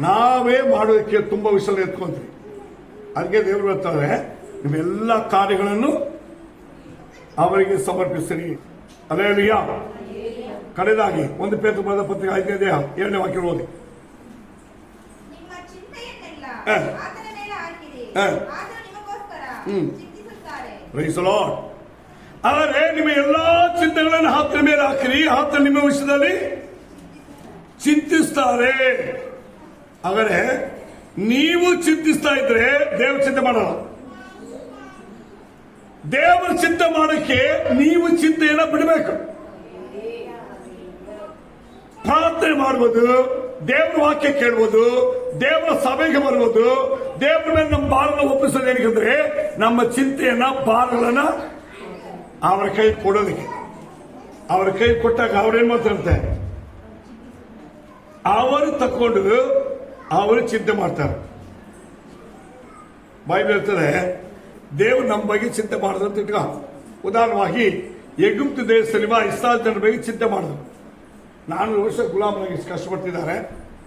ನಾವೇ ಮಾಡೋದಕ್ಕೆ ತುಂಬಾ ವಿಷಯ ಎತ್ಕೊಂತೀವಿ. ಅದಕ್ಕೆ ದೇವರು ಹೇಳ್ತಾರೆ, ನಿಮ್ಮೆಲ್ಲ ಕಾರ್ಯಗಳನ್ನು ಅವರಿಗೆ ಸಮರ್ಪಿಸಿರಿ. ಹಲ್ಲೆಲೂಯಾ. ಕಡೆದಾಗಿ 1 ಪೇತ್ರ ಬರೆದ ಪತ್ರಿಕೆ 5ನೇ ಅಧ್ಯಾಯ 7ನೇ ವಾಕ್ಯ ಓದಿ. ನಿಮ್ಮ ಚಿಂತೆಯನ್ನೆಲ್ಲ ಹ. ಆತನ ಮೇಲೆ ಹಾಕಿರಿ, ಹ. ಆತನು ನಿಮಗೋಸ್ಕರ ಚಿಂತಿಸುತ್ತಾರೆ. Price the lord. ಆದರೆ ನಿಮ್ಮ ಎಲ್ಲಾ ಚಿಂತೆಗಳನ್ನು ಆತನ ಮೇಲೆ ಹಾಕಿರಿ, ಆತ ನಿಮ್ಮ ವಿಷಯದಲ್ಲಿ ಚಿಂತಿಸ್ತಾರೆ. ಹಾಗಾದ್ರೆ ನೀವು ಚಿಂತಿಸ್ತಾ ಇದ್ರೆ ದೇವರು ಚಿಂತೆ ಮಾಡಲ್ಲ. ದೇವರ ಚಿಂತೆ ಮಾಡೋಕ್ಕೆ ನೀವು ಚಿಂತೆಯನ್ನ ಬಿಡಬೇಕು. ಪ್ರಾರ್ಥನೆ ಮಾಡುವುದು, ದೇವರ ವಾಕ್ಯ ಕೇಳುವುದು, ದೇವರ ಸಭೆಗೆ ಬರುವುದು, ದೇವರ ಮೇಲೆ ನಮ್ಮ ಭಾರನ ಒಪ್ಪಿಸೋದು. ಏನಕ್ಕೆ? ನಮ್ಮ ಚಿಂತೆಯನ್ನ ಭಾರಗಳನ್ನ ಅವರ ಕೈ ಕೊಡೋದಕ್ಕೆ. ಅವರ ಕೈ ಕೊಟ್ಟಾಗ ಅವ್ರೇನ್ ಮಾಡ್ತಾರಂತೆ? ಅವರು ತಕೊಂಡು ಅವರು ಚಿಂತೆ ಮಾಡ್ತಾರೆ. ಬೈಬಲ್ ಹೇಳ್ತದೆ, ದೇವರು ನಮ್ಮ ಬಗ್ಗೆ ಚಿಂತೆ ಮಾಡಿದಂತ ಇಟ್ಕ. ಉದಾಹರಣವಾಗಿ ಎಗುಪ್ತ ದೇಶದಲ್ಲಿ ಇಸ್ರಾಯೇಲ್ ಜನರ ಬಗ್ಗೆ ಚಿಂತೆ ಮಾಡಿದ್ರು. 400 ವರ್ಷ ಗುಲಾಮರಾಗಿ ಕಷ್ಟಪಡ್ತಿದ್ದಾರೆ.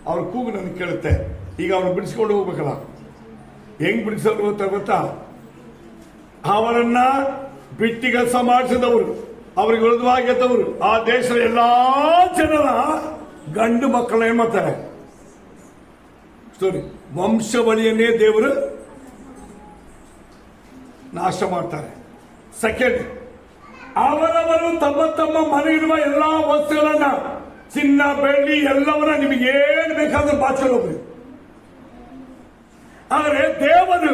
ಅವ್ರ ಕೂಗು ನನಗೆ ಕೇಳುತ್ತೆ. ಈಗ ಅವ್ರನ್ನ ಬಿಡಿಸ್ಕೊಂಡು ಹೋಗ್ಬೇಕಲ್ಲ, ಹೆಂಗ್ ಬಿಡಿಸೋದು ಗೊತ್ತಾ? ಅವರನ್ನ ಬಿಟ್ಟಿ ಕೆಲಸ ಮಾಡಿಸಿದವರು, ಅವ್ರಿಗೆ ವಿರುದ್ಧವಾಗಿ ಎದ್ದವರು, ಆ ದೇಶದ ಎಲ್ಲಾ ಜನರ ಗಂಡು ಮಕ್ಕಳನ್ನ ಏನ್ ಮಾಡ್ತಾರೆ? ವಂಶವಳಿಯನ್ನೇ ದೇವರು ನಾಶ ಮಾಡ್ತಾರೆ. ಸೆಕೆಂಡ್, ಅವರವರು ತಮ್ಮ ತಮ್ಮ ಮನೆಯಿರುವ ಎಲ್ಲಾ ವಸ್ತುಗಳನ್ನ, ಚಿನ್ನ ಬೆಳ್ಳಿ ಎಲ್ಲವನ್ನ ನಿಮಗೆ ಏನು ಬೇಕಾದ್ರೂ ಬಾಚಿಕೊಂಡು ಹೋಗ್ರಿ. ಆದರೆ ದೇವರು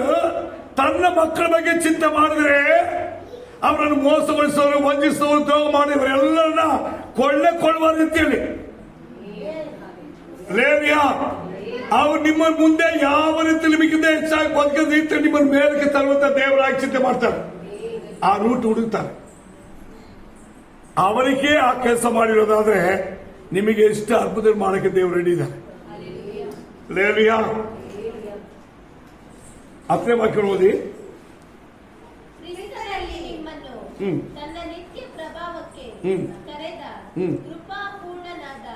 ತನ್ನ ಮಕ್ಕಳ ಬಗ್ಗೆ ಚಿಂತೆ ಮಾಡಿದ್ರೆ ಅವರನ್ನು ಮೋಸಗೊಳಿಸೋರು, ವಂಚಿಸೋರು, ದ್ರೋಹ ಮಾಡಿದ್ರು ಎಲ್ಲರನ್ನ ಕೊಳ್ಳುವ ರೀತಿಯಲ್ಲಿ ಲೇವಿಯಾ ಅವ್ರು ನಿಮ್ಮ ಮುಂದೆ ಯಾವ ರೀತಿ ನಿಮಗಿಂತ ಹೆಚ್ಚಾಗಿ ಬದುಕಿದ ರೀತಿ ನಿಮ್ಮನ್ನು ಮೇಲಕ್ಕೆ ತರುವಂತ ದೇವರಾಗಿ ಚಿಂತೆ ಮಾಡ್ತಾರೆ. ಆ ರೂಟ್ ಹುಡುಕ್ತಾರೆ. ಅವರಿಗೆ ಆ ಕೆಲಸ ಮಾಡಿರೋದಾದ್ರೆ ನಿಮಗೆ ಎಷ್ಟು ಅದ್ಭುತ ಮಾಡಕ್ಕೆ ದೇವರು ರೆಡಿ ಇದ್ದಾರೆ. ಲೇವಿಯಾ 10ನೇ ವಾಕ್ಯ ಓದಿ. ಕ್ರಿಸ್ತನಲ್ಲಿ ನಿಮ್ಮನ್ನು ತನ್ನ ನಿತ್ಯ ಪ್ರಭಾವಕ್ಕೆ ಕರೆದ ಕೃಪಾಪೂರ್ಣನಾದ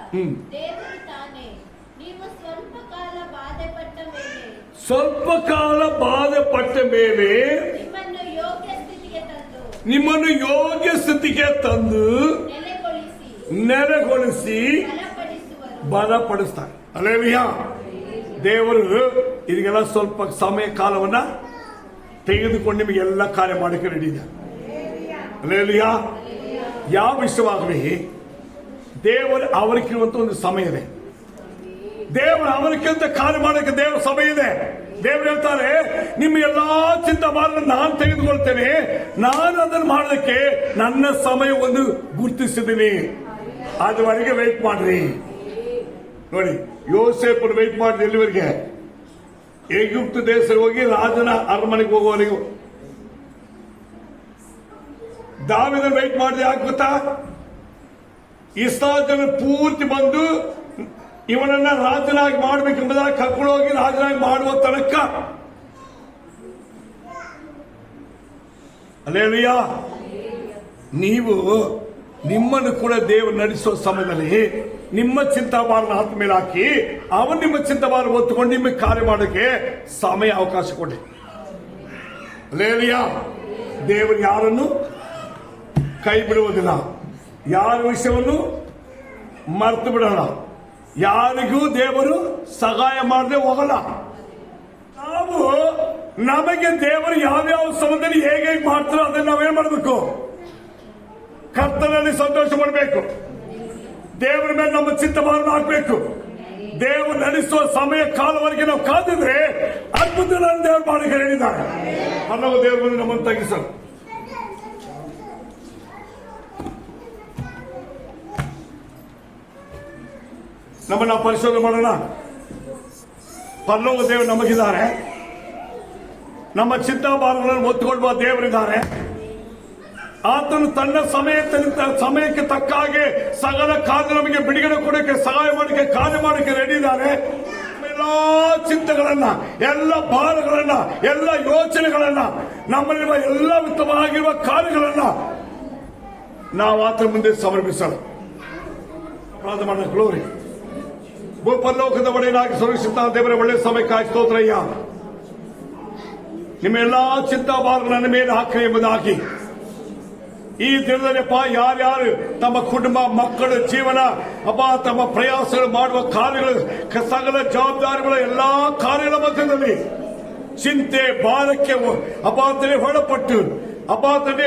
ದೇವರು ತಾನೇ, ನೀವು ಸ್ವಲ್ಪ ಕಾಲ ಬಾಧೆ ಪಟ್ಟ ಮೇಲೆ ನಿಮ್ಮನ್ನು ಯೋಗ್ಯ ಸ್ಥಿತಿಗೆ ತಂದು ನೆಲೆಗೊಳಿಸಿ ಬಲಪಡಿಸ್ತಾರೆ. ಅಲ್ಲೇಲಿಯಾ. ದೇವರು ಇದಕ್ಕೆಲ್ಲ ಸ್ವಲ್ಪ ಸಮಯ ಕಾಲವನ್ನ ತೆಗೆದುಕೊಂಡು ನಿಮಗೆಲ್ಲ ಕಾರ್ಯ ಮಾಡಕ್ಕೆ ರೆಡಿ ಇದೆ. ಅಲ್ಲೇಲಿಯಾ. ಯಾವ ವಿಷಯವಾಗಲಿ ದೇವರು ಅವರಿಗಿರುವಂತ ಒಂದು ಸಮಯ ಇದೆ. ದೇವರು ಅವರಿಗಿಂತ ಕಾರ್ಯ ಮಾಡಕ್ಕೆ ದೇವರ ಸಮಯ ಇದೆ. ದೇವರು ಹೇಳ್ತಾರೆ, ನಿಮ್ಮ ಎಲ್ಲಾ ಚಿಂತಾಭಾರವನ್ನು ನಾನು ತೆಗೆದುಕೊಳ್ತೇನೆ, ನಾನು ಅದನ್ನು ಮಾಡೋದಕ್ಕೆ ನನ್ನ ಸಮಯವನ್ನು ಗುರುತಿಸಿದ್ದೀನಿ, ಅದುವರೆಗೆ ವೆಯ್ಟ್ ಮಾಡ್ರಿ. ನೋಡಿ, ಯೋಸೇಫರು ವೆಯ್ಟ್ ಮಾಡಿದ ಎಲ್ಲಿವರೆಗೆ? ಈಜಿಪ್ಟ್ ದೇಶಕ್ಕೆ ಹೋಗಿ ರಾಜನ ಅರಮನೆಗೆ ಹೋಗುವವರೆಗೂ. ದಾವೀದನ ವೆಯ್ಟ್ ಮಾಡಿದೆ. ಯಾಕೆ ಗೊತ್ತಾ? ಇಸ್ರಾಯೇಲ್ ಜನ ಪೂರ್ತಿ ಬಂದು ಇವನನ್ನ ರಾಜನಾಗಿ ಮಾಡಬೇಕೆಂಬುದಾಗಿ ಕರ್ಕೊಂಡು ಹೋಗಿ ರಾಜನಾಗಿ ಮಾಡುವ ತನಕ. ಅಲ್ಲೇಲೂಯಾ. ನೀವು ನಿಮ್ಮನ್ನು ಕೂಡ ದೇವರು ನಡೆಸುವ ಸಮಯದಲ್ಲಿ ನಿಮ್ಮ ಚಿಂತಾಭಾರನ ಆತ್ಮ ಮೇಲೆ ಹಾಕಿ ಅವನು ನಿಮ್ಮ ಚಿಂತಾಭಾರ ಹೊತ್ತುಕೊಂಡು ನಿಮಗೆ ಕಾರ್ಯ ಮಾಡೋಕ್ಕೆ ಸಮಯ ಅವಕಾಶ ಕೊಡಿ. ಅಲ್ಲೇಲೂಯಾ. ದೇವರು ಯಾರನ್ನು ಕೈ ಬಿಡುವುದಿಲ್ಲ, ಯಾರ ವಿಷಯವನ್ನು ಮರೆತು ಬಿಡೋಣ, ಯಾರಿಗೂ ದೇವರು ಸಹಾಯ ಮಾಡದೆ ಹೋಗಲ್ಲ. ನಾವು ನಮಗೆ ದೇವರು ಯಾವ್ಯಾವ ಸಮಯದಲ್ಲಿ ಹೇಗೆ ಮಾಡ್ತಾರೋ ಅದನ್ನ ನಾವೇನ್ ಮಾಡಬೇಕು? ಕರ್ತನಲ್ಲಿ ಸಂತೋಷ ಮಾಡಬೇಕು. ದೇವರ ಮೇಲೆ ನಮ್ಮ ಚಿತ್ತವನ್ನು ಹಾಕಬೇಕು. ದೇವರು ನಡೆಸುವ ಸಮಯ ಕಾಲವರೆಗೆ ನಾವು ಕಾದಿದ್ರೆ ಅದ್ಭುತ ದೇವರು ಮಾಡಕ್ಕೆ ಹೇಳಿದ್ದಾರೆ. ಹಲವು ದೇವರು ಬಂದು ನಮ್ಮನ್ನು ತಗ್ಗಿಸಲು. ನಮ್ಮನ್ನ ಪರಿಶೋಧನೆ ಮಾಡೋಣ. ಪರಲೋಕ ದೇವರು ನಮಗಿದ್ದಾರೆ. ನಮ್ಮ ಚಿಂತಾಭಾರಗಳನ್ನು ಒತ್ತುಕೊಳ್ಳುವ ದೇವರಿದ್ದಾರೆ. ಆತನು ತನ್ನ ಸಮಯಕ್ಕೆ ತಕ್ಕ ಹಾಗೆ ಸಕಲ ಕಾರ್ಯ ನಮಗೆ ಬಿಡುಗಡೆ ಕೊಡಕ್ಕೆ, ಸಹಾಯ ಮಾಡಕ್ಕೆ, ಕಾರ್ಯ ಮಾಡಕ್ಕೆ ರೆಡಿ ಇದ್ದಾರೆ. ಎಲ್ಲಾ ಚಿಂತೆಗಳನ್ನ, ಎಲ್ಲ ಭಾರಗಳನ್ನ, ಎಲ್ಲ ಯೋಚನೆಗಳನ್ನ, ನಮ್ಮಲ್ಲಿರುವ ಎಲ್ಲ ಉತ್ತಮವಾಗಿರುವ ಕಾರ್ಯಗಳನ್ನ ನಾವು ಆತನ ಮುಂದೆ ಸಮರ್ಪಿಸೋಣ. ಪ್ರಾರ್ಥನೆ ಮಾಡೋಣ. ಗ್ಲೋರಿ. ಭೂಪರಲೋಕದ ಒಡೆಯನಾಗಿ ಸುರಕ್ಷಿತ ದೇವರ ಒಳ್ಳೆ ಸಮಯಕ್ಕಾಗಿ ಸ್ತೋತ್ರಯ್ಯ. ನಿಮ್ಮ ಎಲ್ಲಾ ಚಿಂತಾಭಾರಗಳನ್ನು ನನ್ನ ಮೇಲೆ ಹಾಕಿ ಎಂಬುದಾಗಿ ಈ ದಿನದಲ್ಲಿ ಯಾರ್ಯಾರು ತಮ್ಮ ಕುಟುಂಬ, ಮಕ್ಕಳ ಜೀವನ, ತಮ್ಮ ಪ್ರಯಾಸಗಳು ಮಾಡುವ ಕಾರ್ಯಗಳು, ಸಕಲ ಜವಾಬ್ದಾರಿಗಳ ಎಲ್ಲಾ ಕಾರ್ಯಗಳ ಮಧ್ಯದಲ್ಲಿ ಚಿಂತೆ ಭಾರಕ್ಕೆ ಹೊರಪಟ್ಟು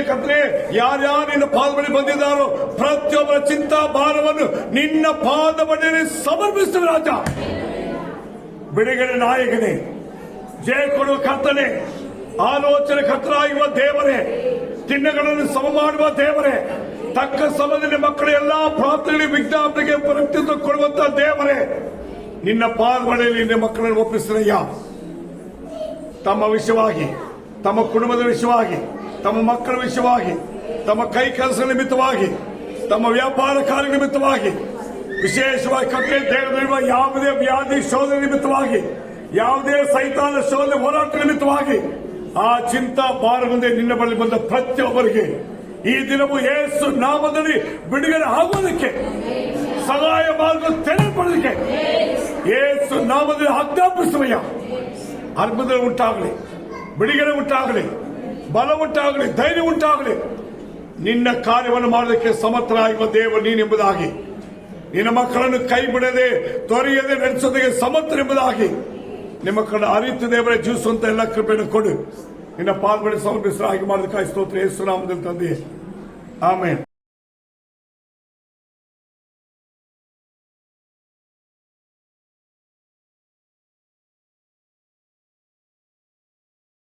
ಕರ್ತನೇ, ಯಾರ್ಯಾರು ನಿನ್ನ ಪಾದಬಳಿ ಬಂದಿದ್ದಾರೋ ಪ್ರತಿಯೊಬ್ಬರ ಚಿಂತಾ ಭಾರವನ್ನು ನಿನ್ನ ಪಾದಬಳಿಯಲ್ಲಿ ಸಮರ್ಪಿಸುವ ರಾಜ. ಬಿಡುಗಡೆ ನಾಯಕನೇ, ಜಯ ಕೊಡುವ ಕರ್ತನೆ, ಆಲೋಚನೆ ಕರ್ತರಾಗಿರುವ ದೇವರೇ, ಚಿಹ್ನೆಗಳನ್ನು ಸಮ ಮಾಡುವ ದೇವರೇ, ತಕ್ಕ ಸಮಯದಲ್ಲಿ ಮಕ್ಕಳ ಎಲ್ಲಾ ಪ್ರಾರ್ಥನೆಗಳಿಗೆ ವಿಜ್ಞಾಪನೆಗೆ ಪ್ರತಿತ್ವ ಕೊಡುವಂತ ದೇವರೇ, ನಿನ್ನ ಪಾದಬಳಿಯಲ್ಲಿ ನಿನ್ನ ಮಕ್ಕಳನ್ನು ಒಪ್ಪಿಸಿದಯ್ಯ. ತಮ್ಮ ವಿಷಯವಾಗಿ, ತಮ್ಮ ಕುಟುಂಬದ ವಿಷಯವಾಗಿ, ತಮ್ಮ ಮಕ್ಕಳ ವಿಷಯವಾಗಿ, ತಮ್ಮ ಕೈ ಕೆಲಸ ನಿಮಿತ್ತವಾಗಿ, ತಮ್ಮ ವ್ಯಾಪಾರ ಕಾರ್ಯ ನಿಮಿತ್ತವಾಗಿ, ವಿಶೇಷವಾಗಿ ಕಟ್ಟೆ ದೇಹದಲ್ಲಿರುವ ಯಾವುದೇ ವ್ಯಾಧಿ ಶೋಧನೆ ನಿಮಿತ್ತವಾಗಿ, ಯಾವುದೇ ಸೈತಾನ ಶೋಧನೆ ಹೋರಾಟ ನಿಮಿತ್ತವಾಗಿ ಆ ಚಿಂತಾ ಭಾರದಿಂದ ನಿನ್ನ ಬಳಿ ಬಂದ ಪ್ರತಿಯೊಬ್ಬರಿಗೆ ಈ ದಿನವೂ ಯೇಸು ನಾಮದಲ್ಲಿ ಬಿಡುಗಡೆ ಆಗುವುದಕ್ಕೆ, ಸಹಾಯ ಮಾರ್ಗ ತೆರೆದುಕೊಳ್ಳೋದಕ್ಕೆ ಯೇಸು ನಾಮದಲ್ಲಿ ಆಜ್ಞಾಪಿಸುವಯ್ಯ. ಅದ್ಭುತ ಉಂಟಾಗಲಿ, ಬಿಡುಗಡೆ ಉಂಟಾಗಲಿ, ಬಲ ಉಂಟಾಗಲಿ, ಧೈರ್ಯ ಉಂಟಾಗಲಿ. ನಿನ್ನ ಕಾರ್ಯವನ್ನು ಮಾಡೋದಕ್ಕೆ ಸಮರ್ಥರಾಗಿರುವ ದೇವರು ನೀನೆಂಬುದಾಗಿ, ನಿನ್ನ ಮಕ್ಕಳನ್ನು ಕೈ ಬಿಡದೆ ತೊರೆಯದೆ ನಡೆಸೋದಕ್ಕೆ ಸಮರ್ಥರೆಂಬುದಾಗಿ ನಿಮ್ಮ ಮಕ್ಕಳನ್ನು ಅರಿತು ದೇವರೇ ಜೀವಿಸುವಂತ ಎಲ್ಲ ಕೃಪೆಯನ್ನು ಕೊಡು. ನಿನ್ನ ಪಾದಬಳಿ ಸಮರ್ಪಿಸಲು ಹಾಗೆ ಮಾಡೋದಕ್ಕಾಗಿ ಸ್ತೋತ್ರ ಯೇಸು ನಾಮದಲ್ಲಿ ತಂದೆ. ಆಮೇಲೆ